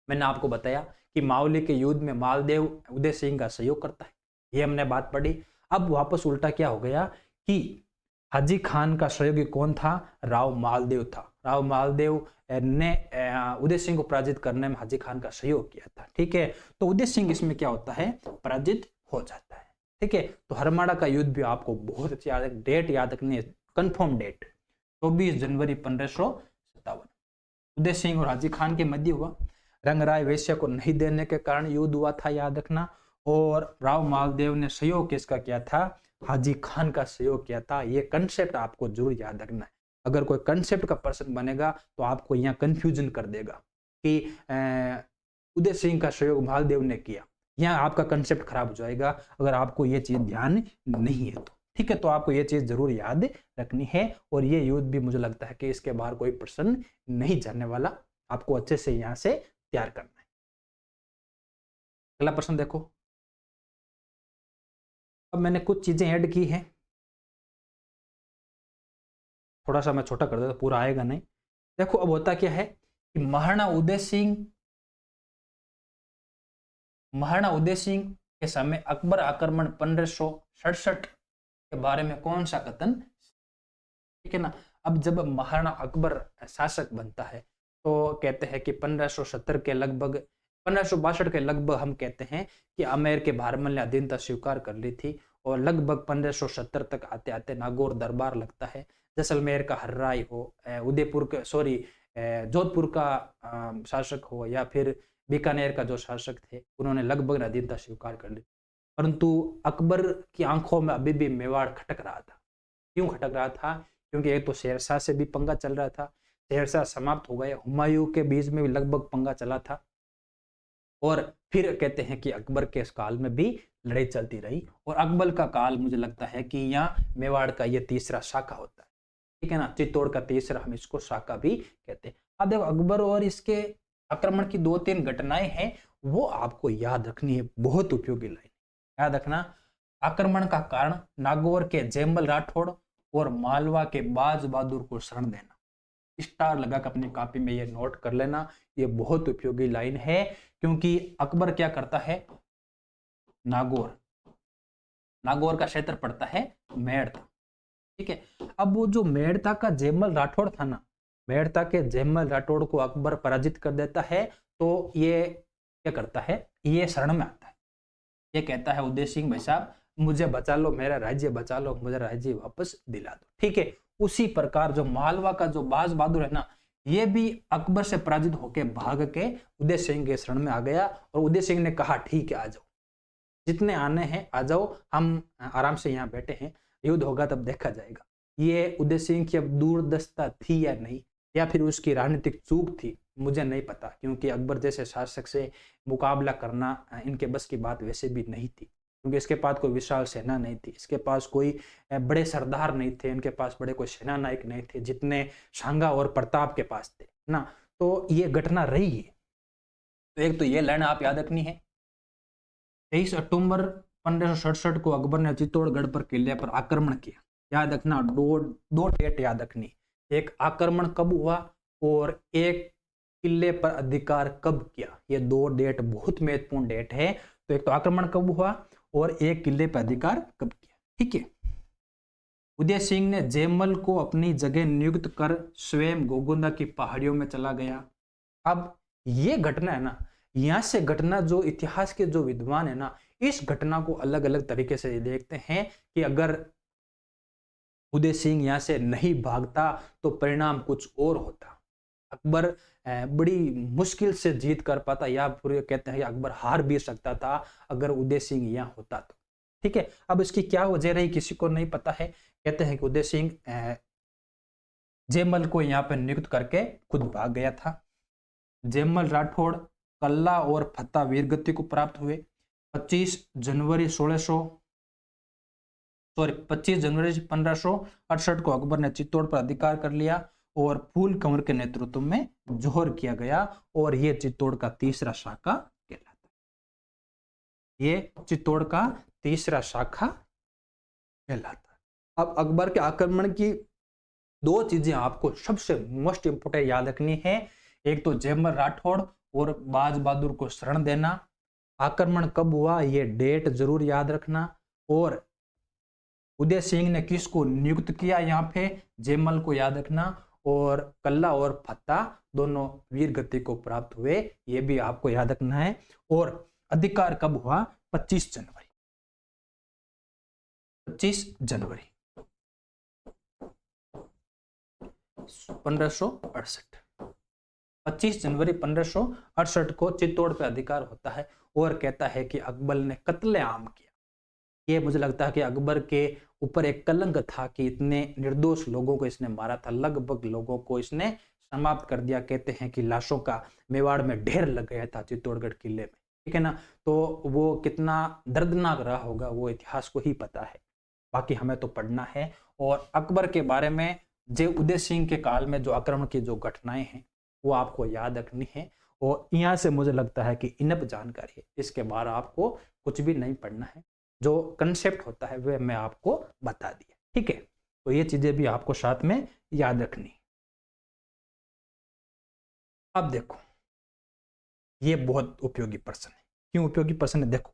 मैंने आपको बताया कि मावली के युद्ध में मालदेव उदय सिंह का सहयोग करता है, ये हमने बात पढ़ी। अब वापस उल्टा क्या हो गया कि हाजी खान का सहयोगी कौन था, राव मालदेव था। राव मालदेव ने उदय सिंह को पराजित करने में हाजी खान का सहयोग किया था। ठीक है, तो उदय सिंह इसमें क्या होता है, पराजित हो जाता है। ठीक है, तो हरमाड़ा का युद्ध भी आपको बहुत अच्छी याद है, डेट याद रखनी है, कंफर्म डेट 24 जनवरी 1557 उदय सिंह और हाजी खान के मध्य हुआ। रंगराय वेश्या को नहीं देने के कारण युद्ध हुआ था, याद रखना। और राव मालदेव ने सहयोग किसका किया था, हाजी खान का सहयोग किया था। ये कंसेप्ट आपको जरूर याद रखना है। अगर कोई कंसेप्ट का प्रश्न बनेगा तो आपको यहाँ कंफ्यूजन कर देगा कि उदय सिंह का सहयोग मालदेव ने किया, यहाँ आपका कंसेप्ट खराब हो जाएगा अगर आपको ये चीज ध्यान नहीं है तो। ठीक है, तो आपको ये चीज जरूर याद रखनी है। और ये युद्ध भी मुझे लगता है कि इसके बाहर कोई प्रश्न नहीं जाने वाला, आपको अच्छे से यहाँ से तैयार करना है। अगला प्रश्न देखो, अब मैंने कुछ चीजें ऐड की हैं, थोड़ा सा मैं छोटा कर देता, पूरा आएगा नहीं। देखो अब होता क्या है कि महाराणा उदय सिंह के समय अकबर आक्रमण 1567 के बारे में कौन सा कथन, ठीक है ना। अब जब महाराणा अकबर शासक बनता है तो कहते हैं कि 1570 के लगभग, 1562 के लगभग हम कहते हैं कि आमेर के भारमल ने अधीनता स्वीकार कर ली थी, और लगभग 1570 तक आते आते नागौर दरबार लगता है। जैसलमेर का हर्राय हो, उदयपुर का जोधपुर का शासक हो, या फिर बीकानेर का जो शासक थे, उन्होंने लगभग अधीनता स्वीकार कर ली। परंतु अकबर की आंखों में अभी भी मेवाड़ खटक रहा था। क्यों खटक रहा था, क्योंकि एक तो शेरशाह से भी पंगा चल रहा था, शेरशाह समाप्त हो गए, हुमायूं के बीच में भी लगभग पंगा चला था, और फिर कहते हैं कि अकबर के इस काल में भी लड़ाई चलती रही। और अकबर का काल मुझे लगता है कि यहाँ मेवाड़ का ये तीसरा शाखा होता है, ठीक है ना, चित्तौड़ का तीसरा, हम इसको शाखा भी कहते हैं। अब देखो अकबर और इसके आक्रमण की 2-3 घटनाएं हैं, वो आपको याद रखनी है, बहुत उपयोगी लाइन याद रखना। आक्रमण का कारण नागौर के जयमल राठौड़ और मालवा के बाज बहादुर को शरण देना। स्टार लगाकर अपनी कॉपी में ये नोट कर लेना, ये बहुत उपयोगी लाइन है, क्योंकि अकबर क्या करता है, नागौर का क्षेत्र पड़ता है मेड़ता, ठीक है। अब वो जो मेड़ता का जयमल राठौड़ था ना, मेड़ता के जयमल राठौड़ को अकबर पराजित कर देता है, तो ये क्या करता है, ये शरण में आता है, ये कहता है उदय सिंह भाई साहब मुझे बचा लो, मेरा राज्य बचा लो, मुझे राज्य वापस दिला दो, ठीक है। उसी प्रकार जो मालवा का जो बाज बहादुर है ना, ये भी अकबर से पराजित होकर भाग के उदय सिंह के शरण में आ गया, और उदय सिंह ने कहा ठीक है आ जाओ, जितने आने हैं आ जाओ, हम आराम से यहाँ बैठे हैं, युद्ध होगा तब देखा जाएगा। ये उदय सिंह की अब दूरदर्शिता थी या नहीं, या फिर उसकी राजनीतिक चूक थी, मुझे नहीं पता, क्योंकि अकबर जैसे शासक से मुकाबला करना इनके बस की बात वैसे भी नहीं थी, क्योंकि इसके पास कोई विशाल सेना नहीं थी, इसके पास कोई बड़े सरदार नहीं थे, इनके पास बड़े कोई सेना नायक नहीं थे जितने शांगा और प्रताप के पास थे ना। तो ये घटना रही है। तो एक तो ये लाइन आप याद रखनी है। 23 अक्टूबर 1567 को अकबर ने चित्तौड़गढ़ पर किले पर आक्रमण किया, याद रखना। दो डेट याद रखनी, एक आक्रमण कब हुआ और एक किले पर अधिकार कब किया, ये 2 डेट बहुत महत्वपूर्ण डेट है। तो एक तो आक्रमण कब हुआ और एक किले पर अधिकार कब किया, ठीक है। उदय सिंह ने जयमल को अपनी जगह नियुक्त कर स्वयं गोगुंदा की पहाड़ियों में चला गया। अब ये घटना है ना, यहां से घटना जो इतिहास के जो विद्वान है ना, इस घटना को अलग अलग तरीके से देखते हैं कि अगर उदय सिंह यहां से नहीं भागता तो परिणाम कुछ और होता। अकबर बड़ी मुश्किल से जीत कर पाता, या पूरे कहते हैं कि अकबर हार भी सकता था अगर उदय सिंह यहाँ होता तो। ठीक है, अब इसकी क्या वजह रही किसी को नहीं पता है। कहते हैं कि उदय सिंह जयमल को यहाँ पे नियुक्त करके खुद भाग गया था। जयमल राठौड़ कल्ला और फत्ता वीरगति को प्राप्त हुए। 25 जनवरी 1568 को अकबर ने चित्तौड़ पर अधिकार कर लिया और फूल कंवर के नेतृत्व में जोहर किया गया, और यह चित्तौड़ का तीसरा शाखा कहलाता है। ये चित्तौड़ का तीसरा शाखा कहलाता है। अब अकबर के आक्रमण की दो चीजें आपको सबसे मोस्ट इंपोर्टेंट याद रखनी है। एक तो जयमल राठौड़ और बाज बहादुर को शरण देना। आक्रमण कब हुआ ये डेट जरूर याद रखना। और उदय सिंह ने किसको नियुक्त किया यहाँ पे, जयमल को याद रखना। और कल्ला और फत्ता दोनों वीर गति को प्राप्त हुए, ये भी आपको याद रखना है। और अधिकार कब हुआ, 25 जनवरी 1568। 25 जनवरी 1568 को चित्तौड़ पे अधिकार होता है। और कहता है कि अकबर ने कत्लेआम किया। ये मुझे लगता है कि अकबर के ऊपर एक कलंक था कि इतने निर्दोष लोगों को इसने मारा था, लगभग लोगों को इसने समाप्त कर दिया। कहते हैं कि लाशों का मेवाड़ में ढेर लग गया था चित्तौड़गढ़ किले में, ठीक है ना। तो वो कितना दर्दनाक रहा होगा वो इतिहास को ही पता है, बाकी हमें तो पढ़ना है। और अकबर के बारे में जो उदय सिंह के काल में जो आक्रमण की जो घटनाएं हैं वो आपको याद रखनी है। और यहाँ से मुझे लगता है कि इनफ जानकारी है, इसके बाद आपको कुछ भी नहीं पढ़ना है। जो कंसेप्ट होता है वह मैं आपको बता दिया, ठीक है। तो ये चीजें भी आपको साथ में याद रखनी। अब देखो, ये बहुत उपयोगी प्रश्न है। क्यों उपयोगी प्रश्न है, देखो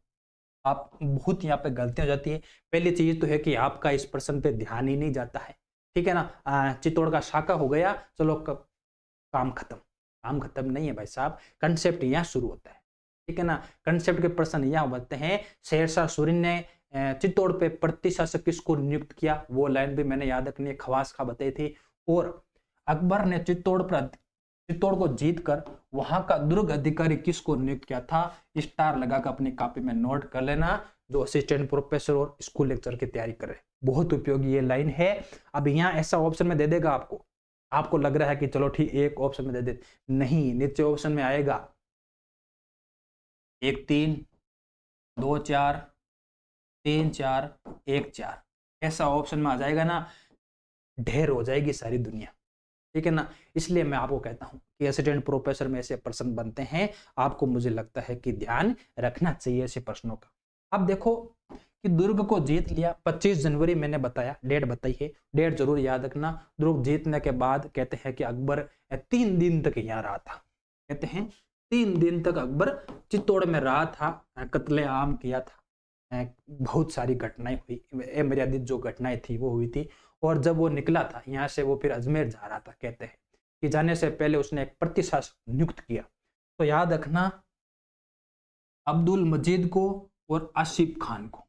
आप बहुत यहाँ पे गलतियां हो जाती है। पहली चीज तो है कि आपका इस प्रश्न पे ध्यान ही नहीं जाता है, ठीक है ना। चित्तौड़ का शाखा हो गया, चलो काम खत्म। काम खत्म नहीं है भाई साहब, कंसेप्ट यहाँ शुरू होता है, ठीक है ना। कंसेप्ट के प्रश्न यहाँ बनते हैं। शेरशाह सूरी ने चित्तौड़ पे प्रतिशासक किसको नियुक्त किया, वो लाइन भी मैंने याद रखनी है, खवास खा बताई थी। और अकबर ने चित्तौड़ को जीतकर वहां का दुर्ग अधिकारी किसको नियुक्त किया था, स्टार लगाकर अपनी कॉपी में नोट कर लेना, जो असिस्टेंट प्रोफेसर और स्कूल लेक्चर की तैयारी करे। बहुत उपयोगी ये लाइन है। अब यहाँ ऐसा ऑप्शन में दे देगा आपको लग रहा है कि चलो ठीक एक ऑप्शन में दे दे, नहीं, नीचे ऑप्शन में आएगा 1 3 2 4 3 4 1 4, ऐसा ऑप्शन में आ जाएगा ना, ढेर हो जाएगी सारी दुनिया, ठीक है ना। इसलिए मैं आपको कहता हूं कि असिस्टेंट प्रोफेसर में ऐसे प्रश्न बनते हैं, आपको मुझे लगता है कि ध्यान रखना चाहिए ऐसे प्रश्नों का। अब देखो कि दुर्ग को जीत लिया, 25 जनवरी मैंने बताया, डेट बताई है, डेट जरूर याद रखना। दुर्ग जीतने के बाद कहते हैं कि अकबर 3 दिन तक यहाँ रहा था। कहते हैं 3 दिन तक अकबर चित्तौड़ में रहा था, कत्लेआम किया था, बहुत सारी घटनाएं हुई, अमर्यादित जो घटनाएं थी वो हुई थी। और जब वो निकला था यहाँ से, वो फिर अजमेर जा रहा था। कहते हैं कि जाने से पहले उसने एक प्रतिशासक नियुक्त किया। तो याद रखना, अब्दुल मजीद को और आसिफ खान को,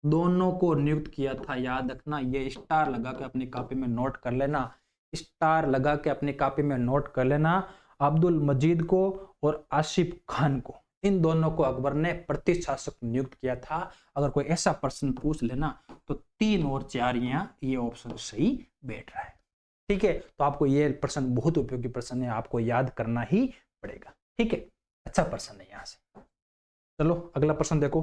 दोनों को नियुक्त किया था। याद रखना, ये स्टार लगा के अपनी कॉपी में नोट कर लेना, स्टार लगा के अपनी कॉपी में नोट कर लेना। अब्दुल मजीद को और आसिफ खान को, इन दोनों को अकबर ने प्रतिशासक नियुक्त किया था। अगर कोई ऐसा प्रश्न पूछ लेना तो 3 और 4 यहाँ ये ऑप्शन सही बैठ रहा है, ठीक है। तो आपको ये प्रश्न बहुत उपयोगी प्रश्न है, आपको याद करना ही पड़ेगा, ठीक है। अच्छा प्रश्न है यहाँ से। चलो अगला प्रश्न देखो।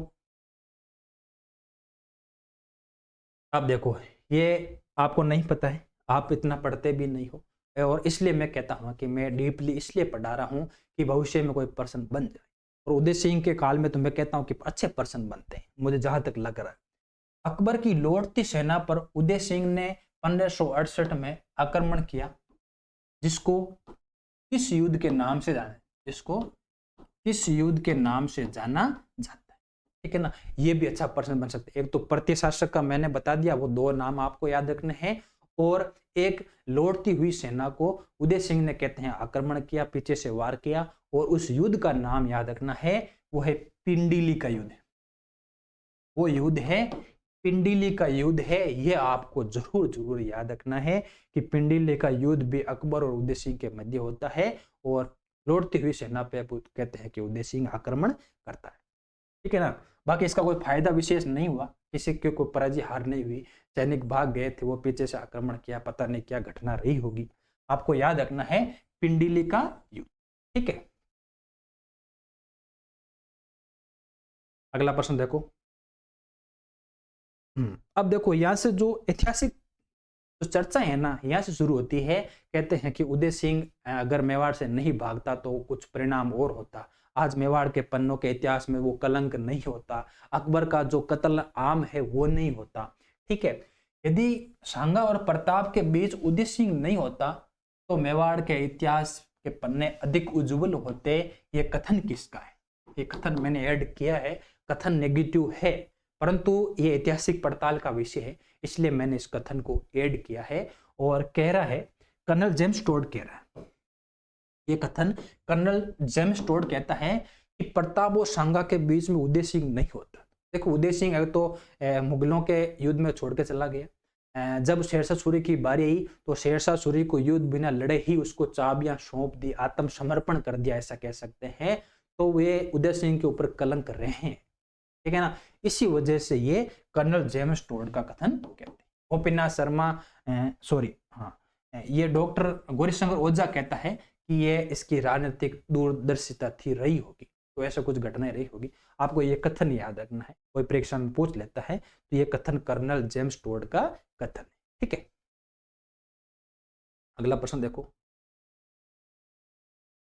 अब देखो, ये आपको नहीं पता है, आप इतना पढ़ते भी नहीं हो, और इसलिए मैं कहता हूं कि मैं डीपली इसलिए पढ़ा रहा हूं कि भविष्य में कोई प्रश्न बन जाए। और उदय सिंह के काल में तो मैं कहता हूं कि अच्छे प्रश्न बनते हैं, मुझे जहां तक लग रहा है। अकबर की लौटती सेना पर उदय सिंह ने 1568 में आक्रमण किया, जिसको किस युद्ध के नाम से जाना जाता है, ठीक है ना। ये भी अच्छा प्रश्न बन सकता है। एक तो प्रतिशासक का मैंने बता दिया, वो 2 नाम आपको याद रखने हैं। और एक लौटती हुई सेना को उदय सिंह ने कहते हैं आक्रमण किया, पीछे से वार किया, और उस युद्ध का नाम याद रखना है, वो है पिंडीली का युद्ध। वो युद्ध है पिंडीली का युद्ध है। ये आपको जरूर जरूर याद रखना है कि पिंडीली का युद्ध भी अकबर और उदय सिंह के मध्य होता है, और लौटती हुई सेना पे कहते हैं कि उदय सिंह आक्रमण करता है। ठीक है ना। बाकी इसका कोई फायदा विशेष नहीं हुआ, किसी के कोई पराजय हार नहीं हुई, सैनिक भाग गए थे, वो पीछे से आक्रमण किया, पता नहीं क्या घटना रही होगी। आपको याद रखना है पिंडीली का युद्ध। ठीक है, अगला प्रश्न देखो। अब देखो यहां से जो ऐतिहासिक जो चर्चा है ना, यहां से शुरू होती है। कहते हैं कि उदय सिंह अगर मेवाड़ से नहीं भागता तो कुछ परिणाम और होता। आज मेवाड़ के पन्नों के इतिहास में वो कलंक नहीं होता, अकबर का जो कत्ल आम है वो नहीं होता। ठीक है, यदि सांगा और प्रताप के बीच उदय सिंह नहीं होता तो मेवाड़ के इतिहास के पन्ने अधिक उज्जवल होते। ये कथन किसका है? ये कथन मैंने ऐड किया है, कथन नेगेटिव है, परंतु ये ऐतिहासिक पड़ताल का विषय है, इसलिए मैंने इस कथन को ऐड किया है। और कह रहा है, कर्नल जेम्स टोड कह रहा है, ये कथन कर्नल जेम्स टोड कहता है कि प्रताप और सांगा के बीच में उदय सिंह नहीं होता। देखो उदय सिंह अगर तो मुगलों के युद्ध में छोड़ के चला गया, जब शेरशाह सूरी की बारी आई तो शेरशाह सूरी को युद्ध बिना लड़े ही उसको चाबियां सौंप दी, आत्मसमर्पण कर दिया, ऐसा कह सकते हैं। तो वे उदय सिंह के ऊपर कलंक रहे हैं। ठीक है ना। इसी वजह से ये कर्नल जेम्स टोड का कथन कहते हैं। गोपीनाथ शर्मा सॉरी हाँ ये डॉक्टर गौरीशंकर ओझा कहता है कि ये इसकी राजनीतिक दूरदर्शिता थी रही होगी, तो ऐसा कुछ घटनाएं रही होगी। आपको ये कथन याद रखना है, कोई परीक्षा में पूछ लेता है तो ये कथन कर्नल जेम्स टोड का कथन है। ठीक है, अगला प्रश्न देखो।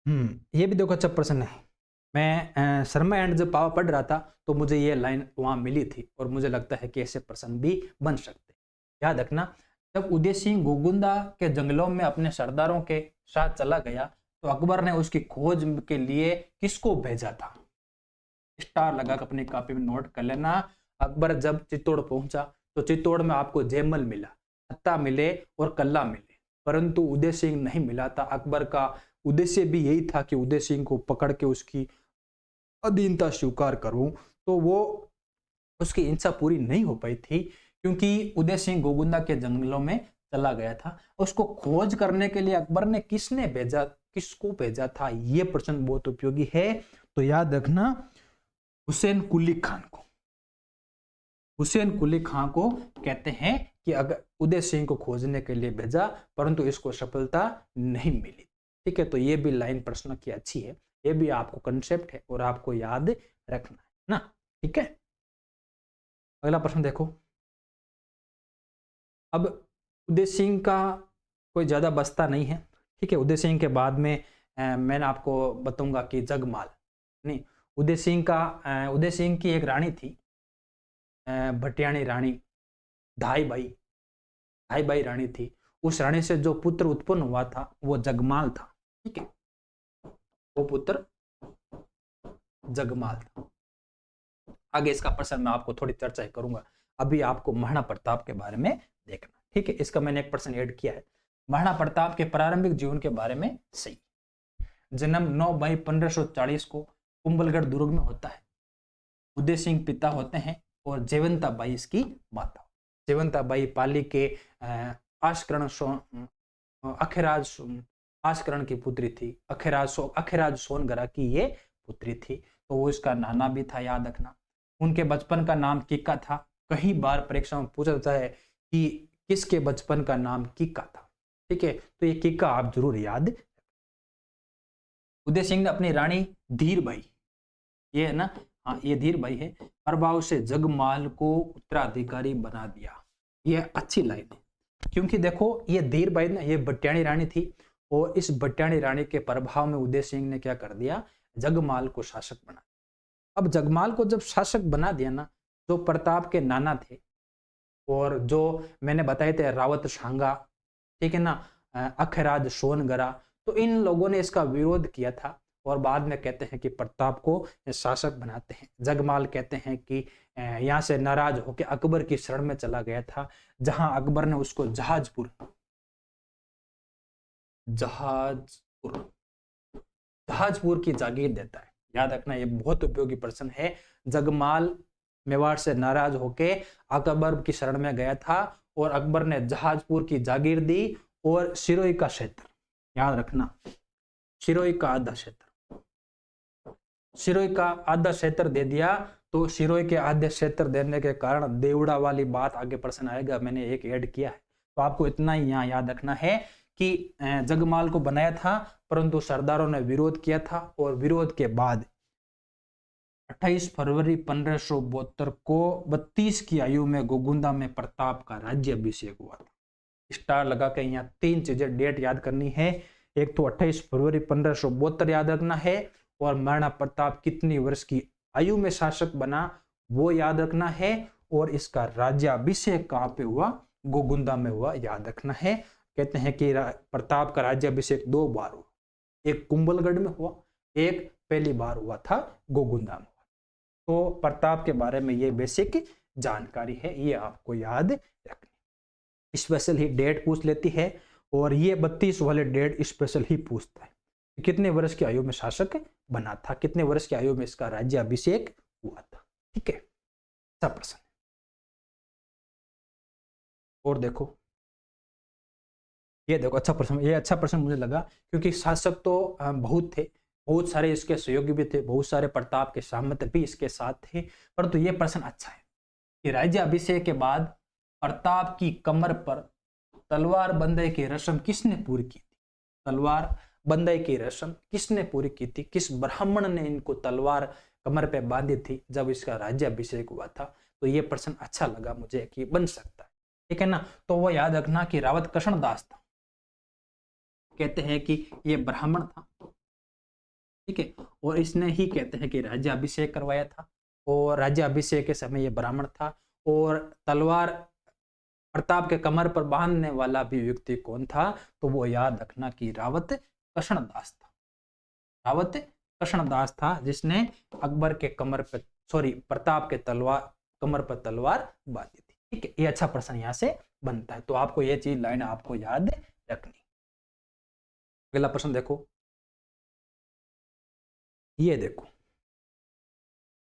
ये भी देखो अच्छा प्रश्न है। मैं शर्मा एंड जब पावा पढ़ रहा था तो मुझे ये लाइन वहां मिली थी, और मुझे लगता है कि ऐसे प्रश्न भी बन सकते। याद रखना, जब उदय सिंह गोगुंदा के जंगलों में अपने सरदारों के साथ चला गया तो अकबर ने उसकी खोज के लिए किसको भेजा था? स्टार लगा कर अपनी कॉपी में नोट कर लेना। अकबर जब चित्तौड़ पहुंचा तो चित्तौड़ में आपको जयमल मिला, हत्ता मिले और कल्ला मिले, परंतु उदय सिंह नहीं मिला था। अकबर का उद्देश्य भी यही था कि उदय सिंह को पकड़ के उसकी अधीनता स्वीकार करूं, तो वो उसकी इच्छा पूरी नहीं हो पाई थी, क्योंकि उदय सिंह गोगुंदा के जंगलों में चला गया था। उसको खोज करने के लिए अकबर ने किसको भेजा था? ये प्रश्न बहुत उपयोगी है, तो याद रखना हुसैन कुली खान को। हुसैन कुली खान को कहते हैं कि अगर उदय सिंह को खोजने के लिए भेजा, परंतु इसको सफलता नहीं मिली। ठीक है, तो ये भी लाइन प्रश्न की अच्छी है, ये भी आपको कंसेप्ट है और आपको याद रखना है ना। ठीक है, अगला प्रश्न देखो। अब उदय सिंह का कोई ज्यादा बस्ता नहीं है। ठीक है, उदय सिंह के बाद में मैंने आपको बताऊंगा कि जगमाल नहीं, उदय सिंह की एक रानी थी, भटियाणी रानी, धाई बाई रानी थी। उस रानी से जो पुत्र उत्पन्न हुआ था वो जगमाल था। ठीक है, वो पुत्र जगमाल था। आगे इसका प्रश्न मैं आपको थोड़ी चर्चा करूंगा, अभी आपको महाराणा प्रताप के बारे में देखना। ठीक है, इसका मैंने एक प्रश्न ऐड किया है, महाराणा प्रताप के प्रारंभिक जीवन के बारे में सही। जन्म 9 मई 1540 को कुंभलगढ़ दुर्ग में होता है। उदय सिंह पिता होते हैं और जयवंता बाई इसकी माता। जयवंता बाई पाली के अखिराज आशकरण की पुत्री थी। अखिराज सोनगरा की ये पुत्री थी, तो वो इसका नाना भी था, याद रखना। उनके बचपन का नाम किक्का था। कई बार परीक्षा में पूछा जाता है कि किसके बचपन का नाम किक्का था। ठीक है, तो ये किक्का आप जरूर याद। उदय सिंह ने अपनी रानी धीरबाई, ये है ना, हाँ ये धीरबाई है, प्रभाव से जगमाल को उत्तराधिकारी बना दिया। ये अच्छी लाइन है, क्योंकि देखो ये धीरबाई ना, ये भटियाणी रानी थी, और इस भटियाणी रानी के प्रभाव में उदय सिंह ने क्या कर दिया? जगमाल को शासक बना। अब जगमाल को जब शासक बना दिया ना, जो प्रताप के नाना थे और जो मैंने बताए थे रावत सांगा, ठीक है ना, अखराज सोनगरा, तो इन लोगों ने इसका विरोध किया था। और बाद में कहते हैं कि प्रताप को शासक बनाते हैं। जगमाल कहते हैं कि यहाँ से नाराज होकर अकबर की शरण में चला गया था, जहां अकबर ने उसको जहाजपुर जहाजपुर जहाजपुर की जागीर देता है। याद रखना, ये बहुत उपयोगी प्रश्न है। जगमाल मेवाड़ से नाराज होके अकबर की शरण में गया था और अकबर ने जहाजपुर की जागीर दी और सिरोही का क्षेत्र, याद रखना, सिरोही का आधा क्षेत्र, सिरोही का आधा क्षेत्र दे दिया। तो सिरोही के आधे क्षेत्र देने के कारण देवड़ा वाली बात आगे प्रश्न आएगा, मैंने एक ऐड किया है। तो आपको इतना ही यहाँ याद रखना है कि जगमाल को बनाया था, परंतु सरदारों ने विरोध किया था और विरोध के बाद 28 फरवरी 1572 को 32 की आयु में गोगुंदा में प्रताप का राज्याभिषेक हुआ था। स्टार लगा के यहाँ 3 चीजें डेट याद करनी है। एक तो 28 फरवरी 1572 याद रखना है, और महाराणा प्रताप कितनी वर्ष की आयु में शासक बना वो याद रखना है, और इसका राज्याभिषेक कहाँ पे हुआ, गोगुंदा में हुआ, याद रखना है। कहते हैं कि प्रताप का राज्याभिषेक 2 बार हुआ, एक कुंभलगढ़ में हुआ, एक पहली बार हुआ था गोगुंदा में। तो प्रताप के बारे में ये बेसिक जानकारी है, ये आपको याद रखनी। स्पेशल ही डेट पूछ लेती है, और ये 32 वाले डेट स्पेशल ही पूछता है कि कितने वर्ष की आयु में शासक बना था, कितने वर्ष की आयु में इसका राज्याभिषेक हुआ था। ठीक है, अच्छा प्रश्न। और देखो, ये देखो अच्छा प्रश्न, ये अच्छा प्रश्न मुझे लगा, क्योंकि शासक तो बहुत थे, बहुत सारे इसके सहयोगी भी थे, बहुत सारे प्रताप के सामंत भी इसके साथ थे, परंतु ये प्रश्न अच्छा है कि राज्याभिषेक के बाद प्रताप की कमर पर तलवार बंधे की रस्म किसने पूरी की थी? तलवार बंधे की रस्म किसने पूरी की थी? किस ब्राह्मण ने इनको तलवार कमर पे बांधी थी जब इसका राज्याभिषेक हुआ था? तो ये प्रश्न अच्छा लगा मुझे कि बन सकता है, ठीक है ना। तो वो याद रखना कि रावत कृष्ण दास था, कहते हैं कि ये ब्राह्मण था, ठीक है, और इसने ही कहते हैं कि राज्याभिषेक करवाया था, और राज्याभिषेक के समय ये ब्राह्मण था। और तलवार प्रताप के कमर पर बांधने वाला भी व्यक्ति कौन था? तो वो याद रखना कि रावत कृष्णदास था। रावत कृष्णदास था जिसने अकबर के कमर पर, सॉरी, प्रताप के कमर पर तलवार बांधी थी। ठीक है, ये अच्छा प्रश्न यहाँ से बनता है, तो आपको ये चीज लाइन आपको याद रखनी। अगला प्रश्न देखो, ये देखो,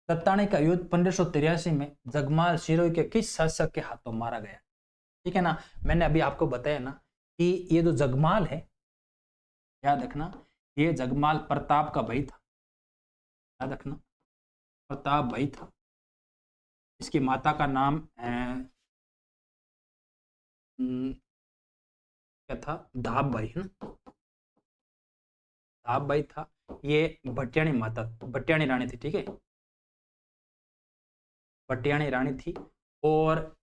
सत्तानी का युद्ध 1583 में जगमाल सिरोही के किस शासक के हाथों मारा गया? ठीक है ना, मैंने अभी आपको बताया ना कि ये जो जगमाल है, याद रखना, ये जगमाल प्रताप का भाई था, याद रखना, प्रताप भाई था। इसकी माता का नाम क्या था? धाब भाई, है ना, धाब भाई था। ये भटियाणी माता, भटियाणी रानी थी, ठीक है, भटियाणी रानी थी। और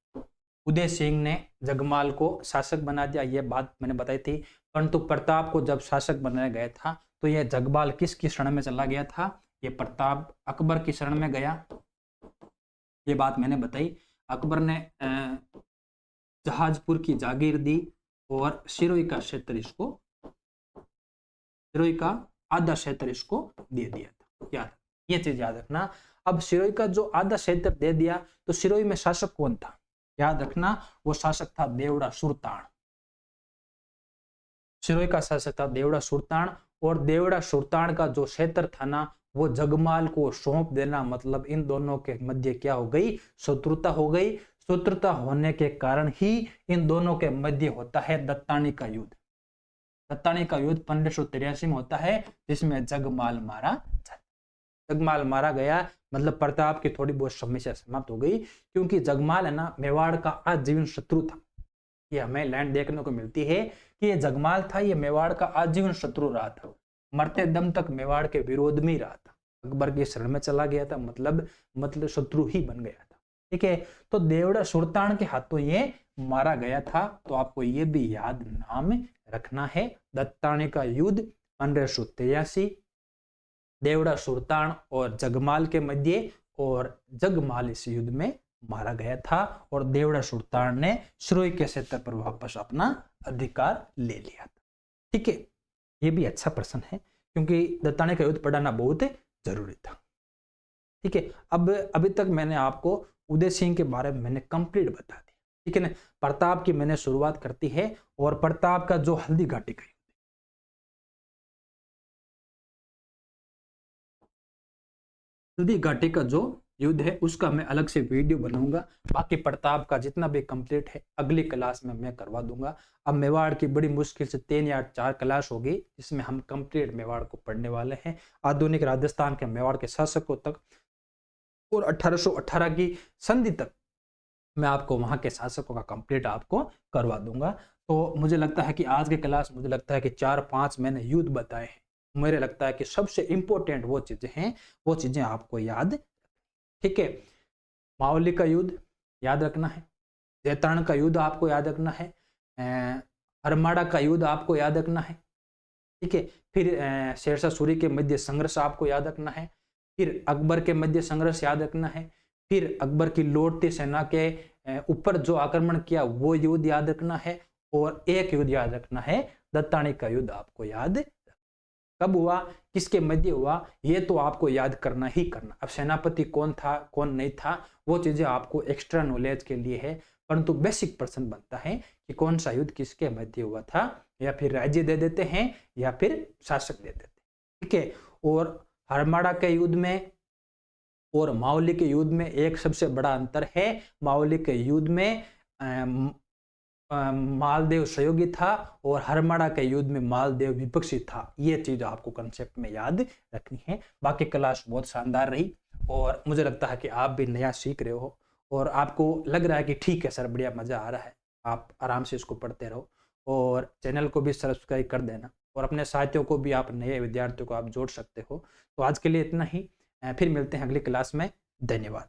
उदय सिंह ने जगमाल को शासक बना दिया, ये बात मैंने बताई थी। परंतु प्रताप को जब शासक बनाया गया था तो यह जगमाल किसकी शरण में चला गया था? ये प्रताप अकबर की शरण में गया, ये बात मैंने बताई। अकबर ने जहाजपुर की जागीर दी और सिरोही का क्षेत्र इसको, सिरोही का आधा क्षेत्र इसको दे दिया था। याद, ये चीज याद रखना। अब सिरोही का जो आधा क्षेत्र दे दिया तो सिरोही में शासक कौन था? याद रखना, वो शासक था देवड़ा सुल्तान। सिरोही का शासक था देवड़ा सुल्तान, और देवड़ा सुल्तान का जो क्षेत्र था ना, वो जगमाल को सौंप देना, मतलब इन दोनों के मध्य क्या हो गई? शत्रुता हो गई। शत्रुता होने के कारण ही इन दोनों के मध्य होता है दत्तानी का युद्ध। दत्तानी का युद्ध 1583 में होता है, जिसमें जगमाल मारा जाता। जगमाल मारा गया, मतलब प्रताप की थोड़ी बहुत समस्या समाप्त हो गई, क्योंकि जगमाल है ना, मेवाड़ का आजीवन शत्रु था। ये हमें लैंड देखने को मिलती है कि ये जगमाल था, ये मेवाड़ का आजीवन शत्रु रहा था, मरते दम तक मेवाड़ के विरोध में ही रहा था। अकबर की शरण में चला गया था, मतलब शत्रु ही बन गया था। ठीक है, तो देवड़ा सुल्तान के हाथों ये मारा गया था। तो आपको ये भी याद नाम रखना है, दत्तानी का युद्ध 1583, देवड़ा सुल्तान और जगमाल के मध्य, और जगमाल इस युद्ध में मारा गया था, और देवड़ा सुल्तान ने सिरोही के क्षेत्र पर वापस अपना अधिकार ले लिया था। ठीक है, ये भी अच्छा प्रश्न है, क्योंकि दत्तानी का युद्ध पढ़ाना बहुत जरूरी था। ठीक है, अब अभी तक मैंने आपको उदय सिंह के बारे में मैंने कंप्लीट बता दिया। ठीक है ना, प्रताप की मैंने शुरुआत करती है और प्रताप का जो हल्दी घाटी का हल्दी घाटी का जो युद्ध है उसका मैं अलग से वीडियो बनाऊंगा। बाकी प्रताप का जितना भी कंप्लीट है अगली क्लास में मैं करवा दूंगा। अब मेवाड़ की बड़ी मुश्किल से 3 या 4 क्लास होगी जिसमें हम कंप्लीट मेवाड़ को पढ़ने वाले हैं, आधुनिक राजस्थान के मेवाड़ के शासकों तक और 1818 की संधि तक मैं आपको वहां के शासकों का कंप्लीट आपको करवा दूंगा। तो मुझे लगता है कि आज की क्लास, मुझे लगता है कि 4-5 मैंने युद्ध बताए हैं, मुझे लगता है कि सबसे इंपॉर्टेंट वो चीजें हैं, वो चीजें आपको याद। ठीक है, मावली का युद्ध याद रखना है, जैतारण का युद्ध आपको याद रखना है, हरमाड़ा का युद्ध आपको याद रखना है। ठीक है, फिर शेरशाह सूरी के मध्य संघर्ष आपको याद रखना है, फिर अकबर के मध्य संघर्ष याद रखना है, फिर अकबर की लौटती सेना के ऊपर जो आक्रमण किया वो युद्ध याद रखना है, और एक युद्ध याद रखना है, दत्तानी का युद्ध आपको याद कब हुआ, किसके मध्य हुआ, ये तो आपको याद करना ही करना। अब सेनापति कौन था कौन नहीं था वो चीजें आपको एक्स्ट्रा नॉलेज के लिए है, परंतु बेसिक प्रश्न बनता है कि कौन सा युद्ध किसके मध्य हुआ था, या फिर राज्य दे देते हैं या फिर शासक दे देते हैं। ठीक है, और हरमाड़ा के युद्ध में और मावली के युद्ध में एक सबसे बड़ा अंतर है, मावली के युद्ध में मालदेव सहयोगी था और हरमाड़ा के युद्ध में मालदेव विपक्षी था। ये चीज आपको कंसेप्ट में याद रखनी है। बाकी क्लास बहुत शानदार रही और मुझे लगता है कि आप भी नया सीख रहे हो और आपको लग रहा है कि ठीक है सर बढ़िया मजा आ रहा है, आप आराम से इसको पढ़ते रहो और चैनल को भी सब्सक्राइब कर देना और अपने साथियों को भी, आप नए विद्यार्थियों को आप जोड़ सकते हो। तो आज के लिए इतना ही, फिर मिलते हैं अगली क्लास में। धन्यवाद।